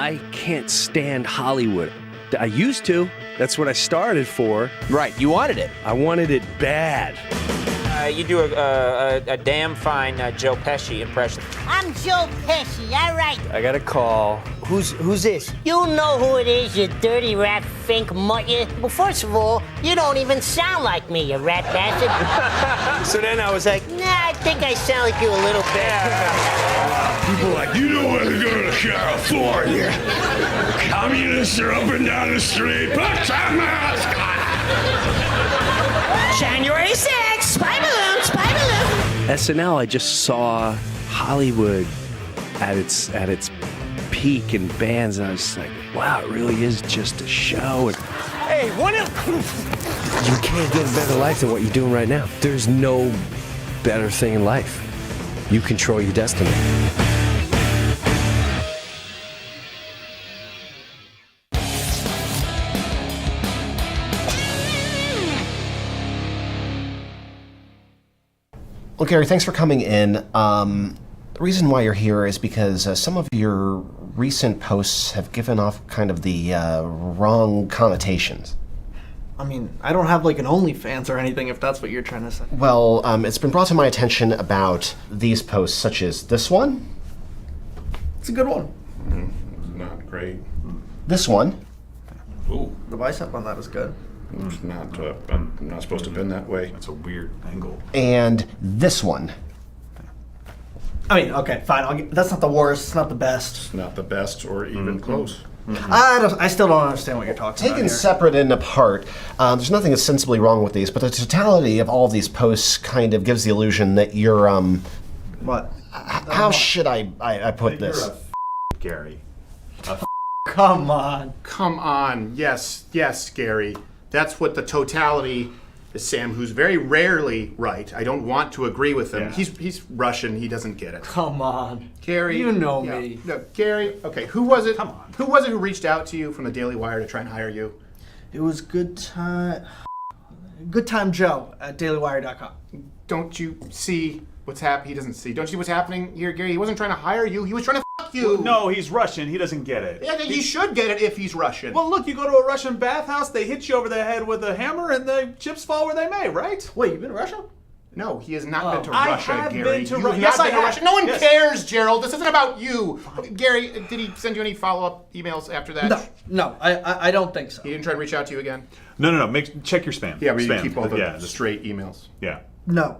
I can't stand Hollywood. I used to. That's what I started for. Right, you wanted it. I wanted it bad. You do a damn fine Joe Pesci impression. I'm Joe Pesci, all right. I got a call. Who's this? You know who it is, you dirty rat fink mutt. Well, first of all, you don't even sound like me, you rat bastard. So then I was like, Nah, I think I sound like you a little bit. People are like, you don't want to go to California. Communists are up and down the street. Put a mask on. January 6th, spy balloon, spy balloon. SNL, I just saw Hollywood at its peak in bands, and I was just like, wow, it really is just a show. And Hey, what if... you can't get a better life than what you're doing right now. There's no better thing in life. You control your destiny. Well, Gary, thanks for coming in. The reason why you're here is because some of your recent posts have given off kind of the wrong connotations. I mean, I don't have like an OnlyFans or anything if that's what you're trying to say. Well, it's been brought to my attention about these posts, such as this one. It's a good one. Not great. This one. Ooh, The bicep on that is good. it's not. I'm not supposed to bend that way. That's a weird angle. And this one. I mean, okay, fine. That's not the worst. It's not the best. Not the best or even close. I still don't understand what you're talking about Taken here. separate and apart, there's nothing ostensibly wrong with these, but the totality of all of these posts kind of gives the illusion that you're, What? how should I put this? You're a Gary. Come on. Come on. Yes, Gary. That's what the totality is, Sam, who's very rarely right. I don't want to agree with him. Yeah. He's Russian. He doesn't get it. Come on. Gary. You know me. No, Gary. Okay, who was it? Come on. Who was it who reached out to you from the Daily Wire to try and hire you? It was Good Time Joe at dailywire.com. Don't you see what's happening? He doesn't see. Don't you see what's happening here, Gary? He wasn't trying to hire you. He was trying to fuck you. No, he's Russian. He doesn't get it. Yeah, he should get it if he's Russian. Well, look, you go to a Russian bathhouse, they hit you over the head with a hammer, and the chips fall where they may, right? Wait, you've been to Russia? No, he has not been to I Russia, have Gary. been to You Ru- have yes, not I been to have. Russia. No one Yes. cares, Gerald. This isn't about you. Gary, did he send you any follow-up emails after that? No, I don't think so. He didn't try to reach out to you again? No. Check your spam. Yeah, where you spam. keep all the yeah, straight emails. Yeah. No.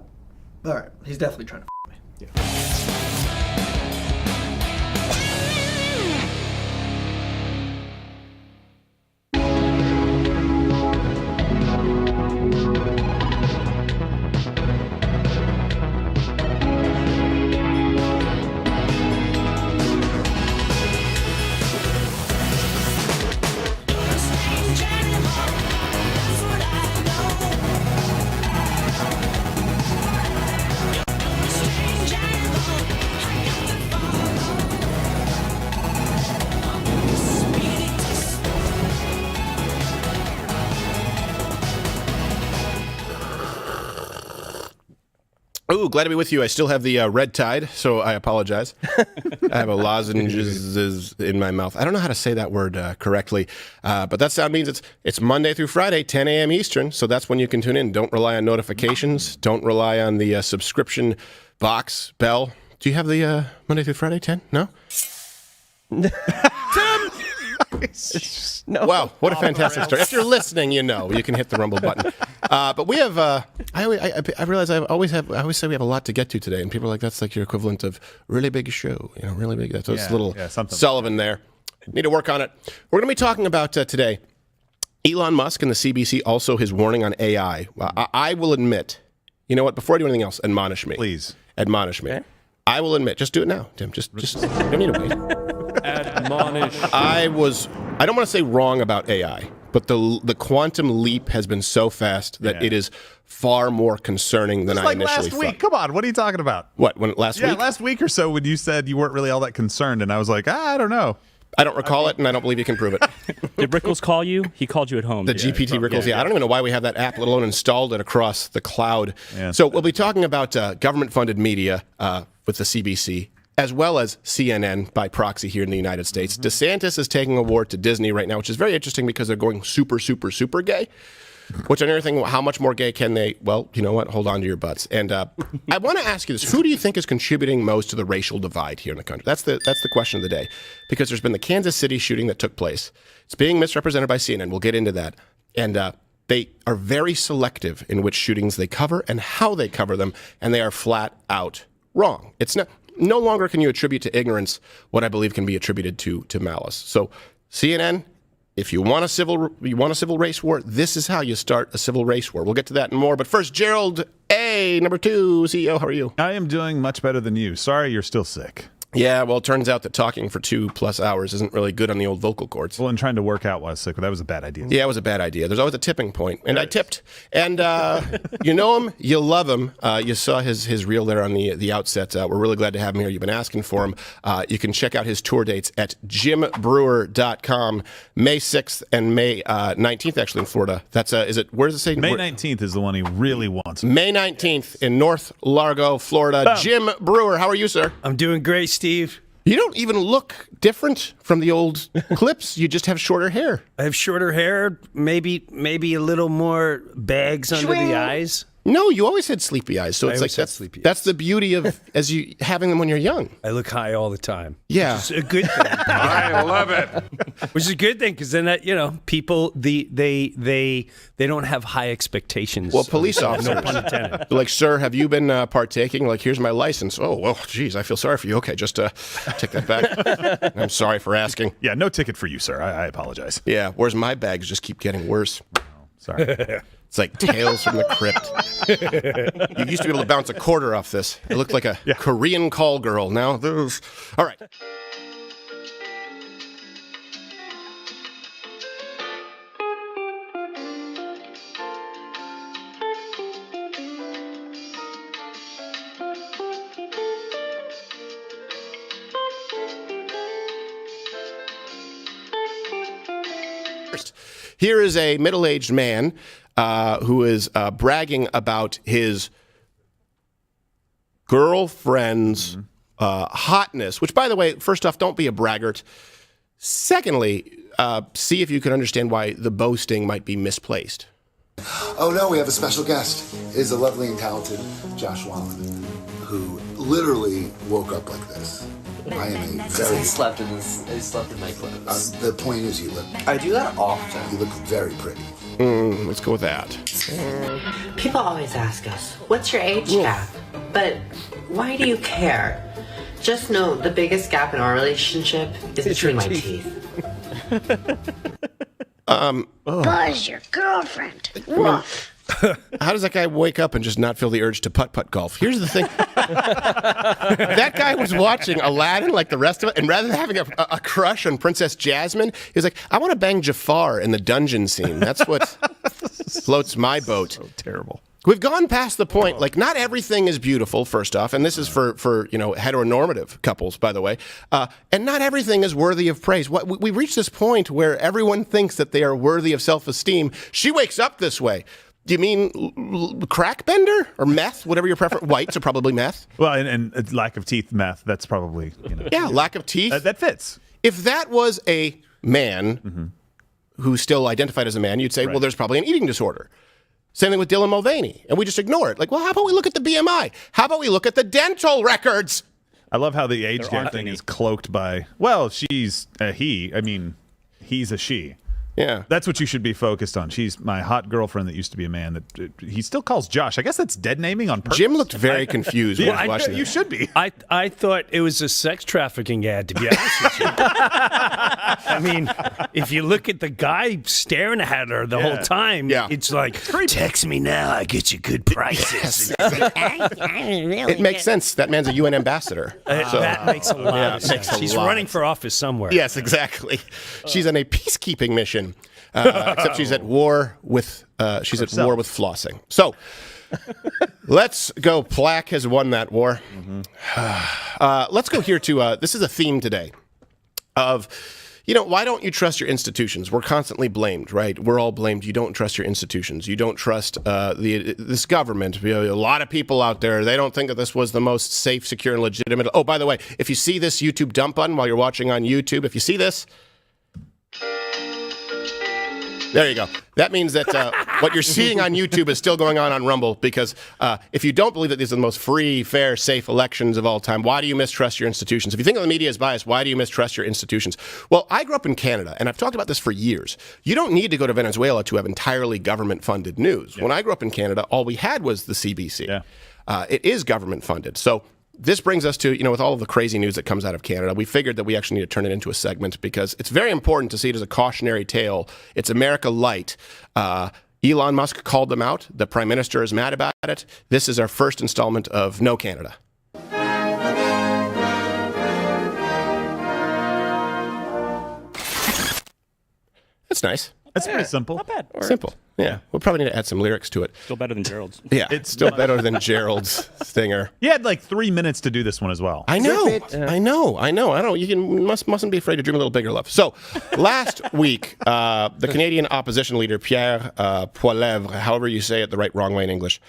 All right, he's definitely trying to me. Ooh, glad to be with you. I still have the red tide, so I apologize. I have a lozenges in my mouth. I don't know how to say that word correctly, but that sound means it's Monday through Friday, 10 a.m. Eastern, so that's when you can tune in. Don't rely on notifications. Don't rely on the subscription box bell. Do you have the Monday through Friday, 10? No? Tim! No. Wow, what a fantastic story. If you're listening, you know. You can hit the rumble button. But we have, I realize I always say we have a lot to get to today, and people are like, that's like your equivalent of really big show, really big. That's a little Sullivan there. Need to work on it. We're going to be talking about today Elon Musk and the CBC, also his warning on AI. I will admit, you know what, before I do anything else, admonish me. Please. Admonish me. Okay. I will admit, just do it now, Tim. Just you don't need to wait. Admonish. I don't want to say wrong about AI, but the quantum leap has been so fast that it is far more concerning than I initially thought. Last week. Come on, what are you talking about? What, last week? Yeah, last week or so when you said you weren't really all that concerned, and I was like, I don't know. I don't recall it, and I don't believe you can prove it. Did Rickles call you? He called you at home. The GPT Rickles, I don't even know why we have that app, let alone installed it across the cloud. Yeah. So we'll be talking about government-funded media with the CBC, as well as CNN by proxy here in the United States. DeSantis is taking a war to Disney right now, which is very interesting because they're going super, super, super gay. Which on everything, how much more gay can they? Well, you know what? Hold on to your butts. And I want to ask you this: who do you think is contributing most to the racial divide here in the country? That's the question of the day, because there's been the Kansas City shooting that took place. It's being misrepresented by CNN. We'll get into that. And they are very selective in which shootings they cover and how they cover them, and they are flat out wrong. It's no longer can you attribute to ignorance what I believe can be attributed to malice. So CNN. If you want a civil race war, this is how you start a civil race war. We'll get to that and more. But first, Gerald A., number 2, CEO, how are you? I am doing much better than you. Sorry, you're still sick. Yeah, well, it turns out that talking for 2+ hours isn't really good on the old vocal cords. Well, and trying to work out while I was sick, but that was a bad idea. Yeah, it was a bad idea. There's always a tipping point, and I tipped. And you know him, you love him. You saw his reel there on the outset. We're really glad to have him here. You've been asking for him. You can check out his tour dates at jimbreuer.com. May 6th and May 19th, actually, in Florida. That's where does it say? May 19th is the one he really wants. May 19th in North Largo, Florida. Boom. Jim Breuer, how are you, sir? I'm doing great, Steve. You don't even look different from the old clips. You just have shorter hair. I have shorter hair, maybe a little more bags under the eyes. No, you always had sleepy eyes. So it's like that's the beauty of as you having them when you're young. I look high all the time. Yeah, which is a good thing. I love it. Which is a good thing because then that people they don't have high expectations. Well, police officers, no pun intended. Like, sir, have you been partaking? Like, here's my license. Oh, well, geez, I feel sorry for you. Okay, just take that back. I'm sorry for asking. Yeah, no ticket for you, sir. I apologize. Yeah, whereas my bags just keep getting worse. Sorry. It's like Tales from the Crypt. You used to be able to bounce a quarter off this. It looked like a Korean call girl. Now those. All right. Here is a middle-aged man who is bragging about his girlfriend's hotness, which, by the way, first off, don't be a braggart. Secondly, see if you can understand why the boasting might be misplaced. Oh no, we have a special guest. It is a lovely and talented Josh Wallen, who literally woke up like this. I am a very... I slept in my clothes. The point is, you look... I do that often. You look very pretty. Let's go with that. People always ask us, what's your age gap? But why do you care? Just know the biggest gap in our relationship is between my teeth. Buzz, your girlfriend. Woof. How does that guy wake up and just not feel the urge to putt golf? Here's the thing. That guy was watching Aladdin like the rest of it, and rather than having a crush on Princess Jasmine, he was like, I want to bang Jafar in the dungeon scene. That's what floats my boat. So terrible. We've gone past the point, like, not everything is beautiful, first off, and this is for heteronormative couples, by the way, and not everything is worthy of praise. We reach this point where everyone thinks that they are worthy of self-esteem. She wakes up this way. Do you mean crack bender or meth, whatever your preference? White, so probably meth. Well, and lack of teeth, meth, that's probably, Yeah, lack of teeth. That fits. If that was a man who still identified as a man, you'd say, well, there's probably an eating disorder. Same thing with Dylan Mulvaney. And we just ignore it. Like, well, how about we look at the BMI? How about we look at the dental records? I love how the age gap thing is cloaked by, well, she's a he. I mean, he's a she. Yeah. That's what you should be focused on. She's my hot girlfriend that used to be a man that he still calls Josh. I guess that's dead naming on purpose. Jim looked very confused when Yeah, watching you that. should be. I thought it was a sex trafficking ad, to be honest with you. I mean, if you look at the guy staring at her the whole time, it's like, text me now, I get you good prices. It makes sense. That man's a UN ambassador. That makes a lot of sense. She's running for office somewhere. Yes, exactly. She's on a peacekeeping mission. Except she's at war with war with flossing. So let's go. Plaque has won that war. Let's go here to this is a theme today of why don't you trust your institutions? We're constantly blamed, right? We're all blamed. You don't trust your institutions. You don't trust this government. A lot of people out there, they don't think that this was the most safe, secure, and legitimate. Oh, by the way, if you see this YouTube dump button while you're watching on YouTube, if you see this, there you go. That means that what you're seeing on YouTube is still going on Rumble, because if you don't believe that these are the most free, fair, safe elections of all time, why do you mistrust your institutions? If you think the media is biased, why do you mistrust your institutions? Well, I grew up in Canada, and I've talked about this for years. You don't need to go to Venezuela to have entirely government-funded news. Yeah. When I grew up in Canada, all we had was the CBC. Yeah. It is government-funded. So this brings us to, with all of the crazy news that comes out of Canada, we figured that we actually need to turn it into a segment, because it's very important to see it as a cautionary tale. It's America light. Elon Musk called them out. The Prime Minister is mad about it. This is our first installment of No Canada. That's nice. That's pretty simple. Not bad. Simple. Yeah. We'll probably need to add some lyrics to it. Still better than Gerald's. Yeah. It's still better than Gerald's stinger. You had like 3 minutes to do this one as well. I know. I know. You mustn't be afraid to dream a little bigger, love. So last week, the Canadian opposition leader, Pierre Poilievre, however you say it the wrong way in English,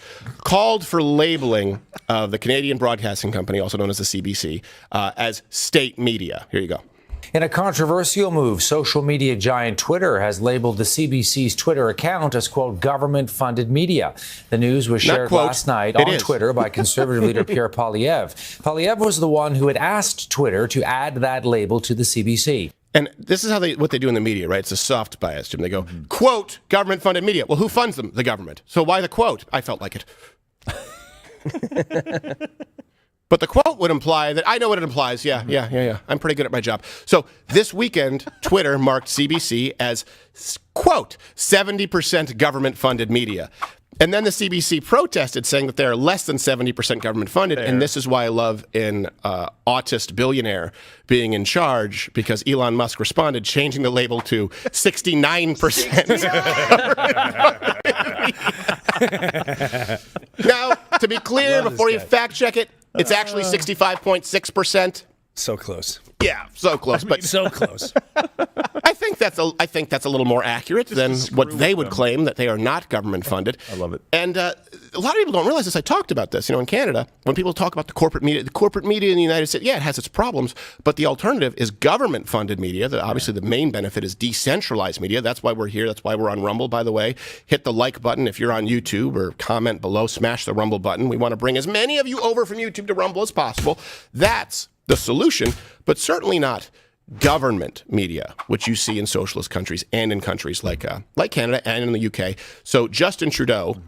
called for labeling of the Canadian Broadcasting Company, also known as the CBC, as state media. Here you go. In a controversial move, social media giant Twitter has labeled the CBC's Twitter account as, quote, government-funded media. The news was shared last night on Twitter by conservative leader Pierre Poilievre. Poilievre was the one who had asked Twitter to add that label to the CBC. And this is what they do in the media, right? It's a soft bias, Jim. They go, quote, government-funded media. Well, who funds them? The government. So why the quote? I felt like it. But the quote would imply that I know what it implies. Yeah. I'm pretty good at my job. So this weekend, Twitter marked CBC as, quote, 70% government-funded media. And then the CBC protested, saying that they are less than 70% government-funded. And this is why I love an autist billionaire being in charge, because Elon Musk responded, changing the label to 69%. Now, to be clear, before you fact-check it, it's actually 65.6%. So close. Yeah, so close. But so close. I think that's a little more accurate than what they would claim, that they are not government funded. I love it. And a lot of people don't realize this. I talked about this. In Canada, when people talk about the corporate media in the United States, yeah, it has its problems, but the alternative is government funded media. Obviously, the main benefit is decentralized media. That's why we're here. That's why we're on Rumble, by the way. Hit the like button if you're on YouTube, or comment below. Smash the Rumble button. We want to bring as many of you over from YouTube to Rumble as possible. That's the solution, but certainly not government media, which you see in socialist countries and in countries like Canada and in the UK. So Justin Trudeau,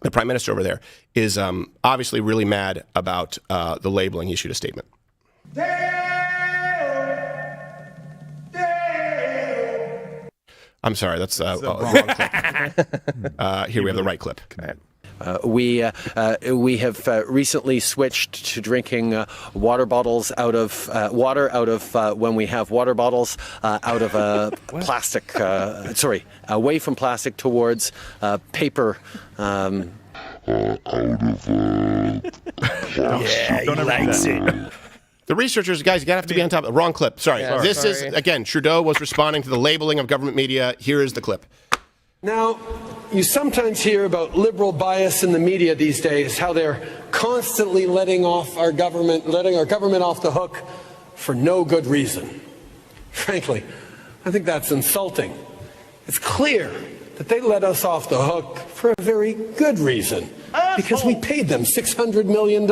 the Prime Minister over there, is obviously really mad about the labeling. He issued a statement. I'm sorry, that's wrong clip. Here we have the right clip. We have recently switched to drinking water bottles out of when we have water bottles out of plastic. Away from plastic towards paper. Yeah, he likes it. The researchers, guys, you gotta have to be on top of it. Wrong clip. Sorry. This is, again, Trudeau was responding to the labeling of government media. Here is the clip. Now, you sometimes hear about liberal bias in the media these days, how they're constantly letting our government off the hook for no good reason. Frankly, I think that's insulting. It's clear that they let us off the hook for a very good reason, because we paid them $600 million.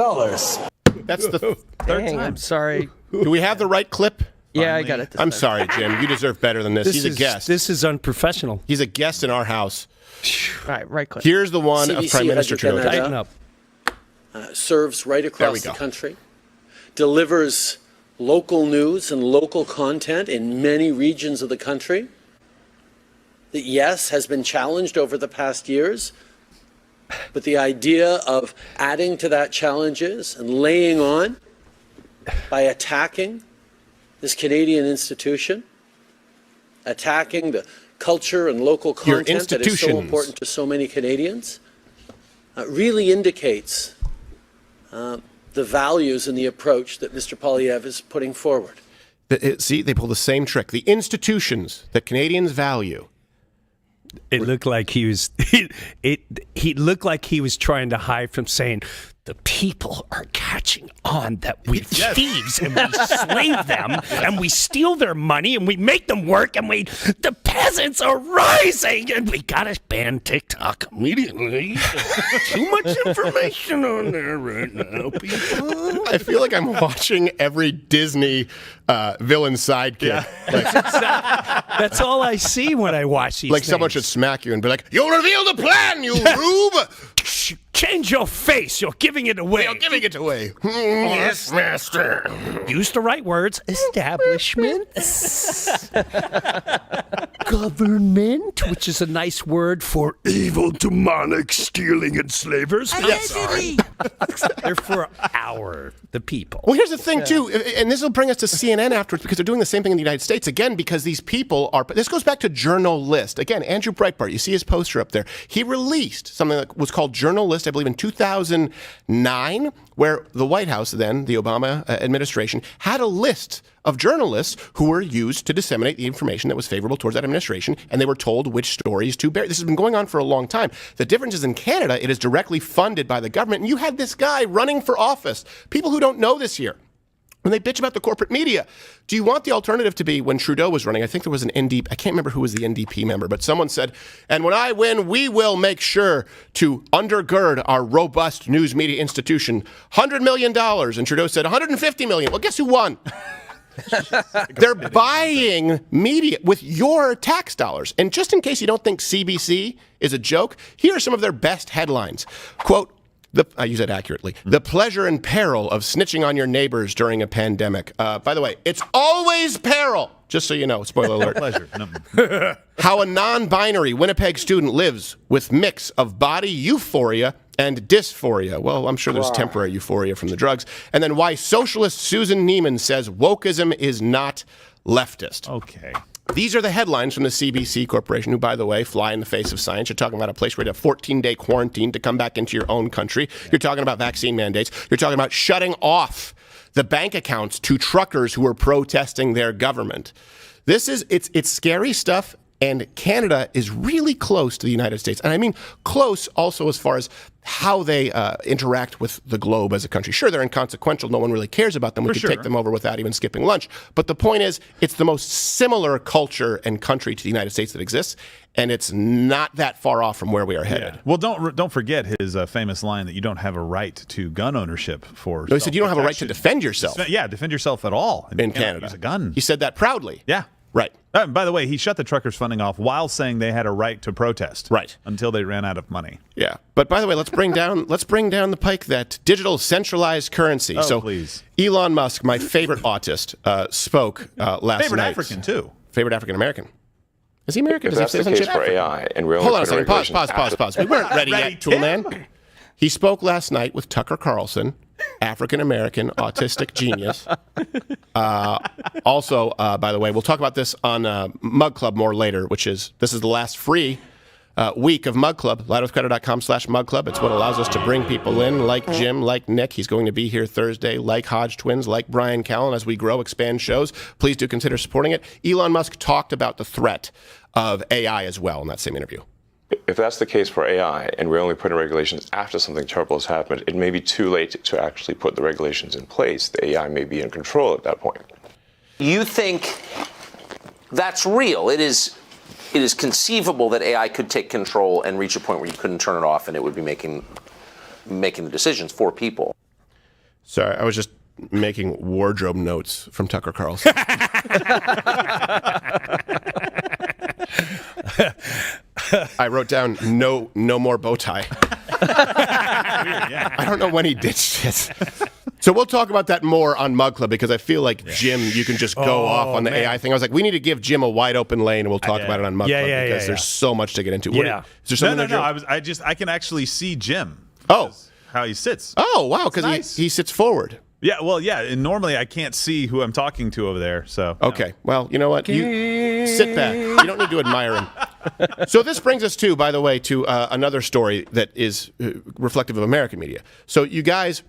That's the third time. I'm sorry. Do we have the right clip? Yeah, I got it. I'm sorry, Jim. You deserve better than this. He's a guest. This is unprofessional. He's a guest in our house. All right click. Here's the one of Prime Minister Trudeau. Tighten up. Serves right across the country, delivers local news and local content in many regions of the country. That, yes, has been challenged over the past years, but the idea of adding to that challenges and laying on by attacking this Canadian institution, attacking the culture and local content that is so important to so many Canadians, really indicates the values and the approach that Mr. Poilievre is putting forward. See, they pull the same trick. The institutions that Canadians value. It looked like he was. He looked like he was trying to hide from saying, "The people are catching on that we're thieves and we slave them and we steal their money and we make them work and the peasants are rising and we gotta ban TikTok immediately. Too much information on there right now, people." I feel like I'm watching every Disney villain sidekick. Yeah. That's all I see when I watch these Like things. someone should smack you and be like, "You'll reveal the plan, you rube! Change your face. You're giving it away. You're giving it away." Yes, master. Use the right words. Establishment. Government, which is a nice word for evil, demonic, stealing enslavers. Allegedly. They're for the people. Well, here's the thing, too, and this will bring us to CNN afterwards because they're doing the same thing in the United States. Again, because these people are... This goes back to Journalist. Again, Andrew Breitbart, you see his poster up there. He released something that was called Journalist, I believe, in 2009, where the White House then, the Obama administration, had a list of journalists who were used to disseminate the information that was favorable towards that administration, and they were told which stories to bury. This has been going on for a long time. The difference is in Canada, it is directly funded by the government, and you had this guy running for office. People who don't know this here, when they bitch about the corporate media, do you want the alternative to be when Trudeau was running? I think there was an NDP, I can't remember who was the NDP member, but someone said, "And when I win, we will make sure to undergird our robust news media institution. $100 million. And Trudeau said, $150 million. Well, guess who won? They're buying media with your tax dollars. And just in case you don't think CBC is a joke, here are some of their best headlines. Quote, I use that accurately. "The pleasure and peril of snitching on your neighbors during a pandemic." By the way, it's always peril, just so you know. Spoiler alert. Pleasure. "How a non-binary Winnipeg student lives with mix of body euphoria and dysphoria." Well, I'm sure there's temporary euphoria from the drugs. And then why socialist Susan Neiman says wokeism is not leftist. Okay. These are the headlines from the CBC Corporation, who, by the way, fly in the face of science. You're talking about a place where you have 14-day quarantine to come back into your own country. You're talking about vaccine mandates. You're talking about shutting off the bank accounts to truckers who are protesting their government. It's scary stuff. And Canada is really close to the United States. And I mean close also as far as how they interact with the globe as a country. Sure, they're inconsequential. No one really cares about them. We could take them over without even skipping lunch. But the point is, it's the most similar culture and country to the United States that exists. And it's not that far off from where we are headed. Yeah. Well, don't forget his famous line that you don't have a right to gun ownership for. No, he said you don't have a right to defend yourself. Defend yourself at all. In Canada. Use a gun. He said that proudly. Yeah. Right. By the way, he shut the truckers' funding off while saying they had a right to protest. Right. Until they ran out of money. Yeah. But by the way, let's bring down the pike that digital centralized currency. Oh, please. Elon Musk, my favorite autist, spoke last night. Favorite African, too. Favorite African American. Is he American? If that's the case for AI, and we're Hold on a second. Pause. We weren't ready yet, Tool Man. He spoke last night with Tucker Carlson, African-American autistic genius. Also, by the way, we'll talk about this on Mug Club more later, this is the last free week of Mug Club, louderwithcrowder.com/Mug Club. It's what allows us to bring people in like Jim, like Nick. He's going to be here Thursday, like Hodge Twins, like Brian Callen. As we grow, expand shows, please do consider supporting it. Elon Musk talked about the threat of AI as well in that same interview. If that's the case for AI, and we're only putting regulations after something terrible has happened, it may be too late to actually put the regulations in place. The AI may be in control at that point. You think that's real? It is conceivable that AI could take control and reach a point where you couldn't turn it off, and it would be making the decisions for people. Sorry, I was just making wardrobe notes from Tucker Carlson. I wrote down no more bow tie. I don't know when he ditched it. So we'll talk about that more on Mug Club, because I feel like, Jim, you can just go off on the AI thing. I was like, we need to give Jim a wide open lane, and we'll talk about it on Mug Club, because there's so much to get into. Is there something No. I can actually see Jim. Oh. How he sits. Oh, wow, because he sits forward. Yeah, well, yeah, and normally I can't see who I'm talking to over there, so. Okay, well, you know what? You sit back. You don't need to admire him. So this brings us to, by the way, to another story that is reflective of American media. So you guys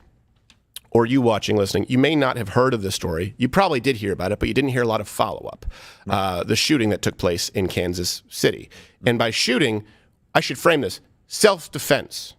or you watching, listening, you may not have heard of this story. You probably did hear about it, but you didn't hear a lot of follow-up. The shooting that took place in Kansas City. And by shooting, I should frame this, self-defense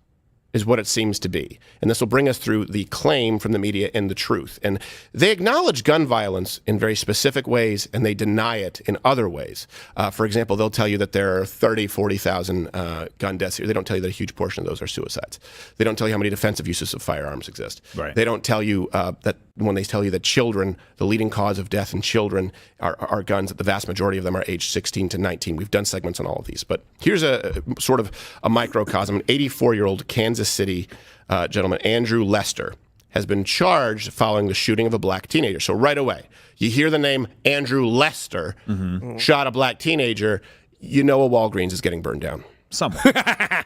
is what it seems to be. And this will bring us through the claim from the media and the truth. And they acknowledge gun violence in very specific ways, and they deny it in other ways. For example, they'll tell you that there are 30, 40,000 gun deaths here. They don't tell you that a huge portion of those are suicides. They don't tell you how many defensive uses of firearms exist. Right. They don't tell you that when they tell you that children, the leading cause of death in children are guns, that the vast majority of them are aged 16 to 19. We've done segments on all of these. But here's a sort of a microcosm. An 84-year-old Kansas City gentleman, Andrew Lester, has been charged following the shooting of a black teenager. So right away, you hear the name Andrew Lester, shot a black teenager, you know a Walgreens is getting burned down. Somewhere.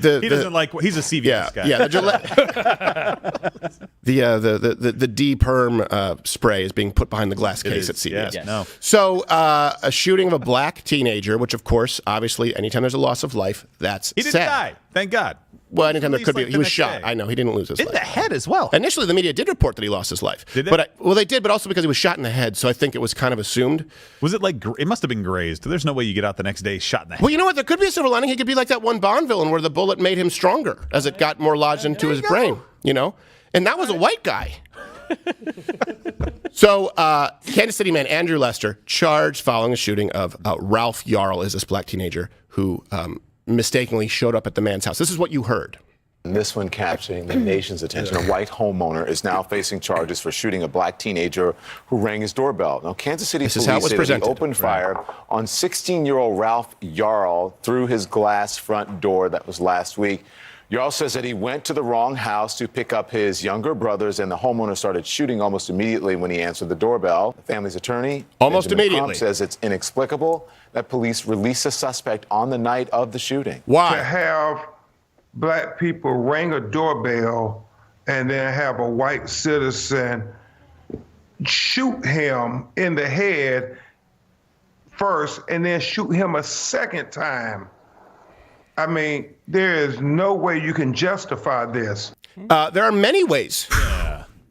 He doesn't like. He's a CVS guy. Yeah. The D-perm spray is being put behind the glass case at CVS. Yeah. No. So a shooting of a black teenager, which of course, obviously, anytime there's a loss of life, that's He didn't sad. die. Thank God. Well, anytime there could be, Like he was the shot. next day. I know he didn't lose his In life. the head as well. Initially, the media did report that he lost his life. Did they? Well, they did, but also because he was shot in the head. So I think it was kind of assumed. Was it like it must have been grazed? There's no way you get out the next day shot in the head. Well, you know what? There could be a silver lining. He could be like that one Bond villain where the bullet made him stronger as it got more lodged into his brain. You know, and that was a white guy. So, Kansas City man Andrew Lester charged following a shooting of Ralph Yarl, is this black teenager who mistakenly showed up at the man's house. This is what you heard. This one capturing the nation's attention. A white homeowner is now facing charges for shooting a black teenager who rang his doorbell. Now, Kansas City police say that he opened fire on 16-year-old Ralph Yarl through his glass front door. That was last week. Yarl says that he went to the wrong house to pick up his younger brothers, and the homeowner started shooting almost immediately when he answered the doorbell. The family's attorney, almost Benjamin immediately, Crump, says it's inexplicable that police released a suspect on the night of the shooting. Why? To have black people ring a doorbell and then have a white citizen shoot him in the head first and then shoot him a second time. I mean, there is no way you can justify this. There are many ways.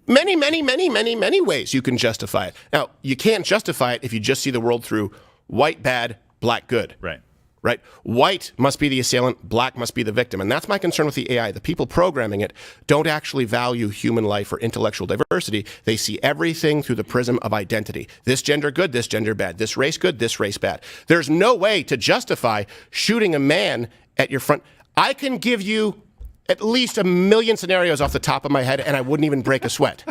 Many ways you can justify it. Now, you can't justify it if you just see the world through white bad, black good. Right? White must be the assailant, black must be the victim. And that's my concern with the AI. The people programming it don't actually value human life or intellectual diversity. They see everything through the prism of identity. This gender good, this gender bad. This race good, this race bad. There's no way to justify shooting a man at your front. I can give you at least 1 million scenarios off the top of my head, and I wouldn't even break a sweat.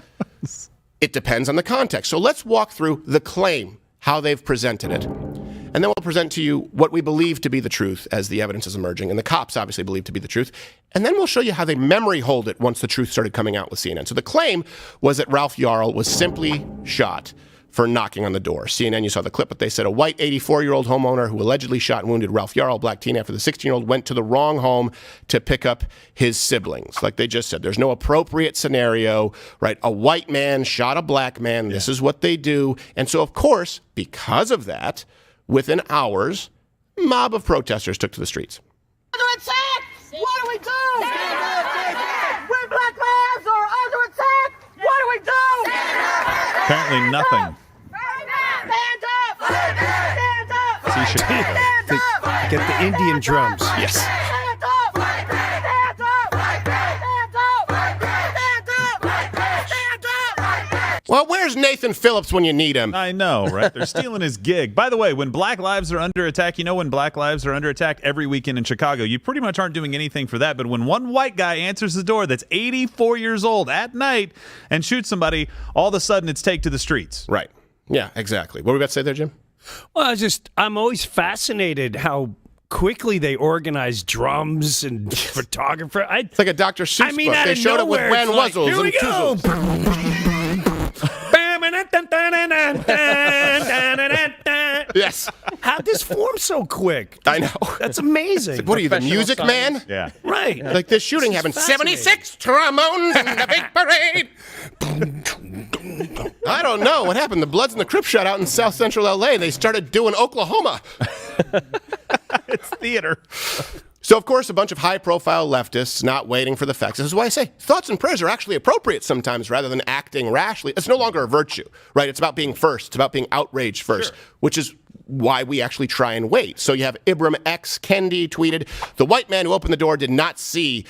It depends on the context. So let's walk through the claim, how they've presented it. And then we'll present to you what we believe to be the truth as the evidence is emerging, and the cops obviously believe to be the truth. And then we'll show you how they memory hold it once the truth started coming out with CNN. So the claim was that Ralph Yarl was simply shot for knocking on the door. CNN, you saw the clip, but they said a white 84-year-old homeowner who allegedly shot and wounded Ralph Yarl, black teen, after the 16-year-old went to the wrong home to pick up his siblings. Like they just said, there's no appropriate scenario, right? A white man shot a black man. This is what they do. And so, of course, because of that, within hours, a mob of protesters took to the streets. Under attack! What do we do? When black lives are under attack, what do we do? Apparently nothing. Stand up! Stand up! See Chicago. Get the Indian drums. Yes. Stand up! Stand up! Stand up! Stand up! Well, where's Nathan Phillips when you need him? I know, right? They're stealing his gig. By the way, when black lives are under attack, you know when black lives are under attack every weekend in Chicago, you pretty much aren't doing anything for that. But when one white guy answers the door that's 84 years old at night and shoots somebody, all of a sudden it's take to the streets. Right. Yeah, exactly. What were we about to say there, Jim? Well, I'm always fascinated how quickly they organize drums and photographer. It's like a Dr. Seuss book. They showed up with Van Wuzzles here we and go. Yes. How'd this form so quick? I know. That's amazing. Like, what are you, the music man? Yeah. Right. Like this shooting happened. 76 trombones and a big parade. I don't know what happened. The Bloods and the Crips shot out in South Central LA. They started doing Oklahoma. It's theater. So, of course, a bunch of high-profile leftists not waiting for the facts. This is why I say thoughts and prayers are actually appropriate sometimes rather than acting rashly. It's no longer a virtue, right? It's about being first. It's about being outraged first, which is why we actually try and wait. So you have Ibram X. Kendi tweeted, the white man who opened the door did not see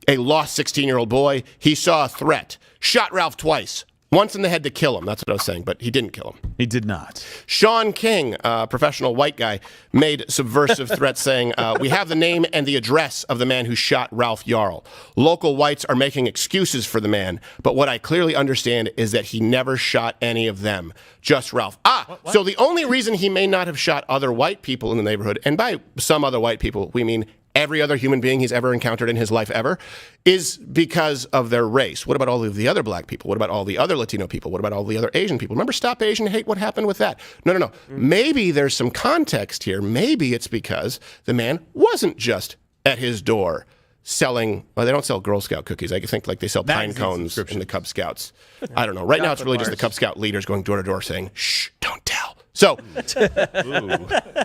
a lost 16-year-old boy. He saw a threat. Shot Ralph twice. Once in the head to kill him. That's what I was saying, but he didn't kill him. He did not. Sean King, a professional white guy, made subversive threats saying, we have the name and the address of the man who shot Ralph Yarl. Local whites are making excuses for the man, but what I clearly understand is that he never shot any of them, just Ralph. What? So the only reason he may not have shot other white people in the neighborhood, and by some other white people, we mean every other human being he's ever encountered in his life ever, is because of their race. What about all of the other black people? What about all the other Latino people? What about all the other Asian people? Remember Stop Asian Hate? What happened with that? No. Maybe there's some context here. Maybe it's because the man wasn't just at his door selling, well, they don't sell Girl Scout cookies. I think like they sell pine cones in the Cub Scouts. I don't know. Right now it's really just the Cub Scout leaders going door to door saying, shh, don't tell. So,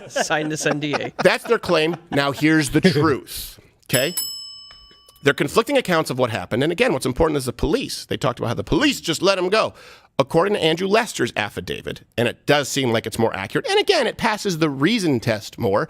sign this NDA. That's their claim. Now, here's the truth, okay? They're conflicting accounts of what happened. And again, what's important is the police. They talked about how the police just let him go. According to Andrew Lester's affidavit, and it does seem like it's more accurate, and again, it passes the reason test more,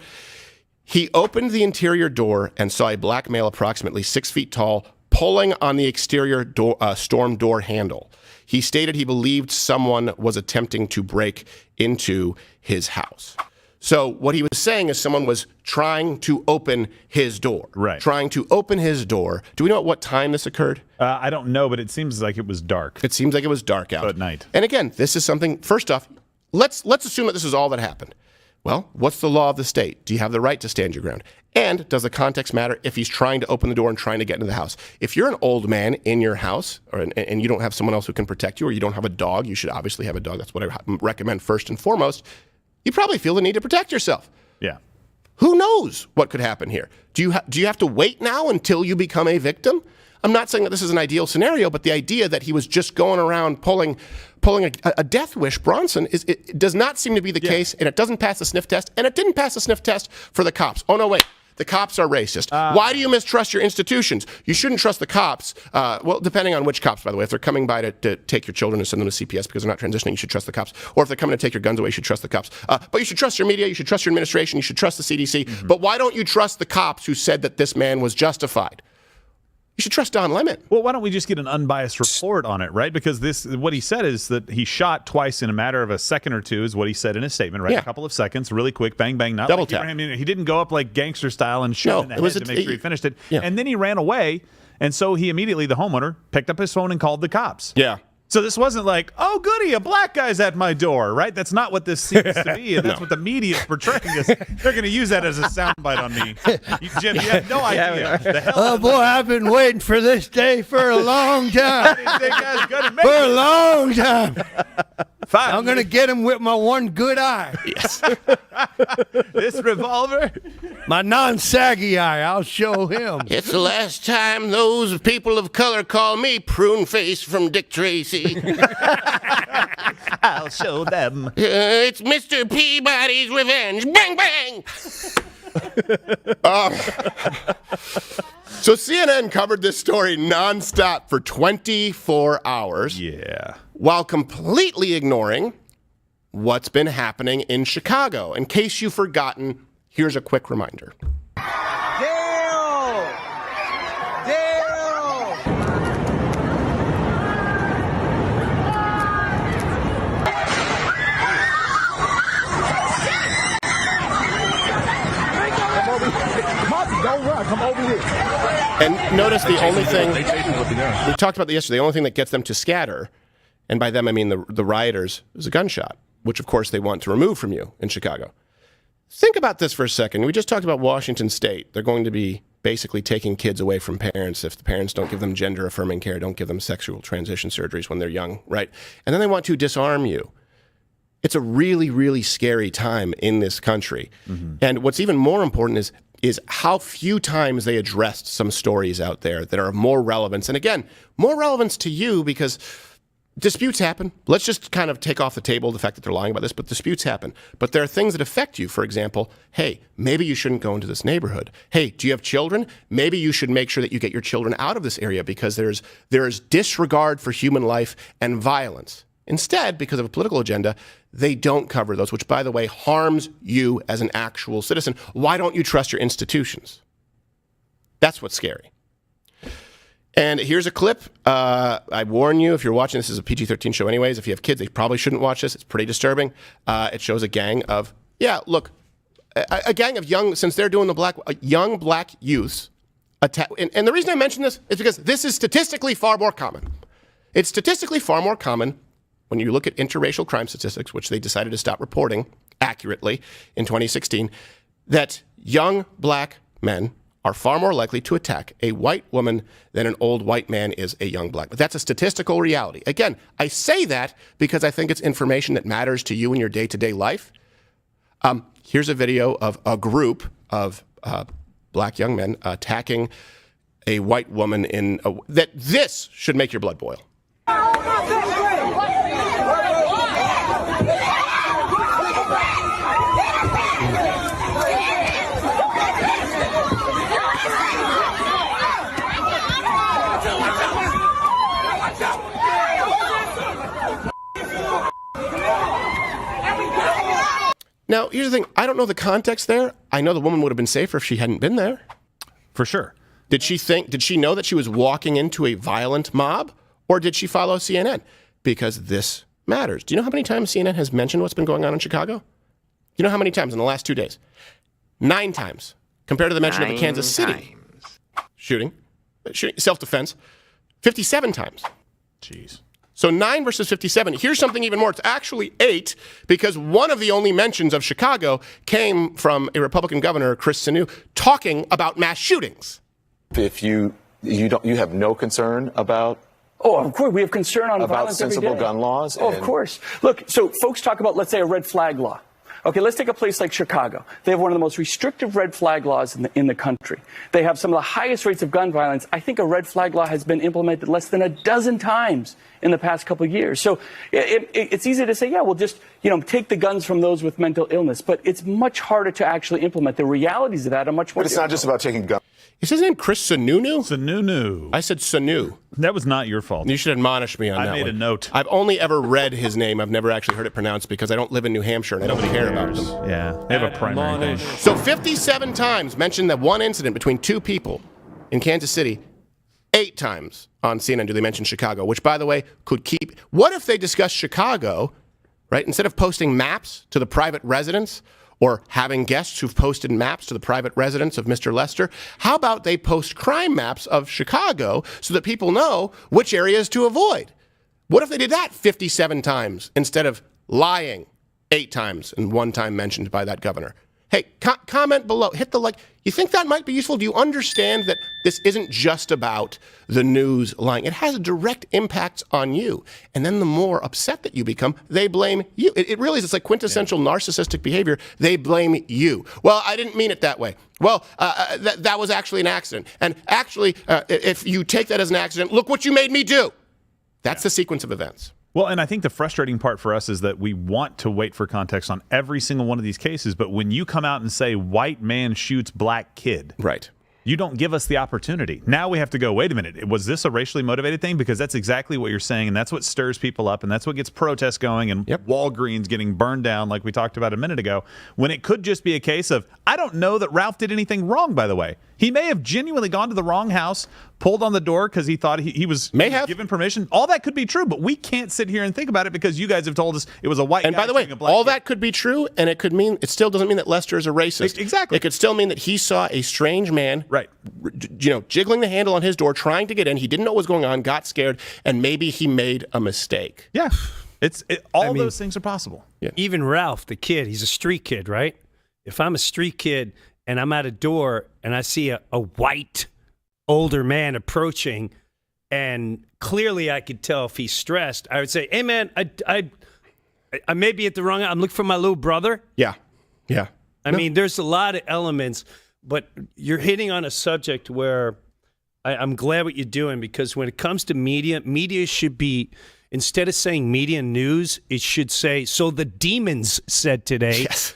he opened the interior door and saw a black male approximately 6 feet tall pulling on the exterior door, storm door handle. He stated he believed someone was attempting to break into his house. So what he was saying is someone was trying to open his door. Right. Trying to open his door. Do we know at what time this occurred? I don't know, but it seems like it was dark. It seems like it was dark out. At night. And again, this is something, first off, let's assume that this is all that happened. Well, what's the law of the state? Do you have the right to stand your ground? And does the context matter if he's trying to open the door and trying to get into the house? If you're an old man in your house and you don't have someone else who can protect you, or you don't have a dog, you should obviously have a dog. That's what I recommend first and foremost. You probably feel the need to protect yourself. Yeah. Who knows what could happen here? Do you have to wait now until you become a victim? I'm not saying that this is an ideal scenario, but the idea that he was just going around pulling a death wish, Bronson, it does not seem to be the case, and it doesn't pass the sniff test, and it didn't pass the sniff test for the cops. Oh, no, wait. The cops are racist. Why do you mistrust your institutions? You shouldn't trust the cops. Well, depending on which cops, by the way. If they're coming by to take your children and send them to CPS because they're not transitioning, you should trust the cops. Or if they're coming to take your guns away, you should trust the cops. But you should trust your media. You should trust your administration. You should trust the CDC. Mm-hmm. But why don't you trust the cops who said that this man was justified? You should trust Don Lemon. Well, why don't we just get an unbiased report on it, right? Because what he said is that he shot twice in a matter of a second or two, is what he said in his statement, right? Yeah. A couple of seconds, really quick, bang, bang, not double like tap. He didn't go up like gangster style and shoot in the head to make sure he finished it. Yeah. And then he ran away, and so he immediately, the homeowner, picked up his phone and called the cops. Yeah. So this wasn't like, oh, goody, a black guy's at my door, right? That's not what this seems to be, and that's what the media is portraying this. They're going to use that as a soundbite on me. Jim, you have no idea. Oh, boy, I've been waiting for this day for a long time. I didn't think I was going to make For it. a long time. Fine. I'm going to get him with my one good eye. Yes. This revolver? My non-saggy eye. I'll show him. It's the last time those people of color call me prune face from Dick Tracy. I'll show them. It's Mr. Peabody's revenge. Bang, bang. So CNN covered this story nonstop for 24 hours. Yeah. While completely ignoring what's been happening in Chicago. In case you've forgotten, here's a quick reminder. Don't run. Come over here. And notice the only thing, we talked about this yesterday, the only thing that gets them to scatter, and by them I mean the rioters, is a gunshot, which of course they want to remove from you in Chicago. Think about this for a second. We just talked about Washington State. They're going to be basically taking kids away from parents if the parents don't give them gender-affirming care, don't give them sexual transition surgeries when they're young, right? And then they want to disarm you. It's a really, really scary time in this country. Mm-hmm. And what's even more important is how few times they addressed some stories out there that are of more relevance. And again, more relevance to you because disputes happen. Let's just kind of take off the table the fact that they're lying about this, but disputes happen. But there are things that affect you. For example, hey, maybe you shouldn't go into this neighborhood. Hey, do you have children? Maybe you should make sure that you get your children out of this area because there is disregard for human life and violence. Instead, because of a political agenda, they don't cover those, which, by the way, harms you as an actual citizen. Why don't you trust your institutions? That's what's scary. And here's a clip. I warn you, if you're watching, this is a PG-13 show anyways. If you have kids, they probably shouldn't watch this. It's pretty disturbing. It shows a gang of, a gang of young, since they're doing young black youths. And the reason I mention this is because this is statistically far more common. It's statistically far more common when you look at interracial crime statistics, which they decided to stop reporting accurately in 2016, that young black men are far more likely to attack a white woman than an old white man is a young black. But that's a statistical reality. Again, I say that because I think it's information that matters to you in your day-to-day life. Here's a video of a group of black young men attacking a white woman that this should make your blood boil. Now, here's the thing. I don't know the context there. I know the woman would have been safer if she hadn't been there. For sure. Did she know that she was walking into a violent mob? Or did she follow CNN? Because this matters. Do you know how many times CNN has mentioned what's been going on in Chicago? Do you know how many times in the last 2 days? 9 times. Compared to the mention of the Kansas City shooting, self-defense, 57 times. Jeez. So 9 versus 57. Here's something even more. It's actually 8 because one of the only mentions of Chicago came from a Republican governor, Chris Sununu, talking about mass shootings. If you have no concern about Oh, of course. We have concern on violence every day. About sensible gun laws? Oh, of course. Look, so folks talk about, let's say, a red flag law. Okay, let's take a place like Chicago. They have one of the most restrictive red flag laws in the country. They have some of the highest rates of gun violence. I think a red flag law has been implemented less than a dozen times in the past couple of years. So it's easy to say, yeah, we'll just, take the guns from those with mental illness. But it's much harder to actually implement. The realities of that are much more But it's not just about taking guns. Is his name Chris Sununu? Sununu. I said Sunu. That was not your fault. You should admonish me on that one. I made a note. I've only ever read his name. I've never actually heard it pronounced because I don't live in New Hampshire and I don't care about them. Yeah, they have a primary thing. So 57 times mentioned that one incident between 2 people in Kansas City. 8 times on CNN do they mention Chicago, which, by the way, could keep... What if they discuss Chicago, right? Instead of posting maps to the private residence or having guests who've posted maps to the private residence of Mr. Lester, how about they post crime maps of Chicago so that people know which areas to avoid? What if they did that 57 times instead of lying 8 times and 1 time mentioned by that governor? Hey, comment below. Hit the like. You think that might be useful? Do you understand that this isn't just about the news lying? It has direct impacts on you. And then the more upset that you become, they blame you. It really is. It's like quintessential narcissistic behavior. They blame you. Well, I didn't mean it that way. Well, that was actually an accident. And actually, if you take that as an accident, look what you made me do. That's the sequence of events. Well, and I think the frustrating part for us is that we want to wait for context on every single one of these cases, but when you come out and say white man shoots black kid, right, you don't give us the opportunity. Now we have to go, wait a minute, was this a racially motivated thing? Because that's exactly what you're saying, and that's what stirs people up, and that's what gets protests going, and Walgreens getting burned down like we talked about a minute ago, when it could just be a case of, I don't know that Ralph did anything wrong, by the way. He may have genuinely gone to the wrong house, pulled on the door because he thought he was given permission. All that could be true, but we can't sit here and think about it because you guys have told us it was a white guy. And by the way, all that could be true, and it still doesn't mean that Lester is a racist. Exactly. It could still mean that he saw a strange man, jiggling the handle on his door, trying to get in. He didn't know what was going on, got scared, and maybe he made a mistake. Yeah, all those things are possible. Yeah. Even Ralph, the kid, he's a street kid, right? If I'm a street kid and I'm at a door and I see a white older man approaching, and clearly I could tell if he's stressed, I would say, hey, man, I may be at the wrong... I'm looking for my little brother. Yeah. I mean, there's a lot of elements, but you're hitting on a subject where I'm glad what you're doing, because when it comes to media should be... instead of saying media and news, it should say, so the demons said today. Yes.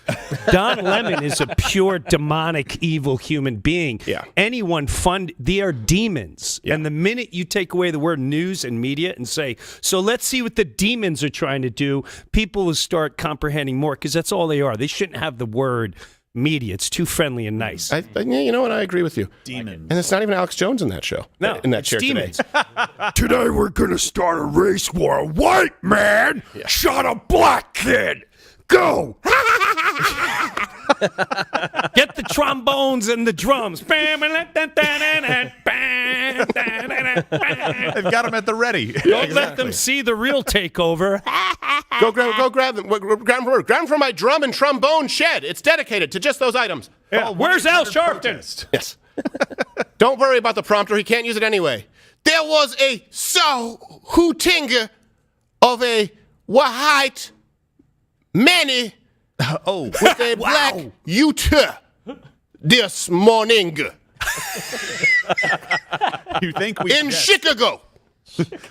Don Lemon is a pure demonic evil human being. Yeah. Anyone they are demons. Yeah. And the minute you take away the word news and media and say, so let's see what the demons are trying to do, people will start comprehending more, because that's all they are. They shouldn't have the word media. It's too friendly and nice. You know what? I agree with you. Demons. And it's not even Alex Jones in that show. No, in that it's chair demons. today. Today we're gonna start a race where a white man shot a black kid. Go! Get the trombones and the drums. They've got them at the ready. Don't let them see the real takeover. Go grab them. Grab them from my drum and trombone shed. It's dedicated to just those items. Yeah. Where's Al Sharpton? Yes. Don't worry about the prompter. He can't use it anyway. There was a hooting of a white man with a black Utah this morning. You think we in Chicago?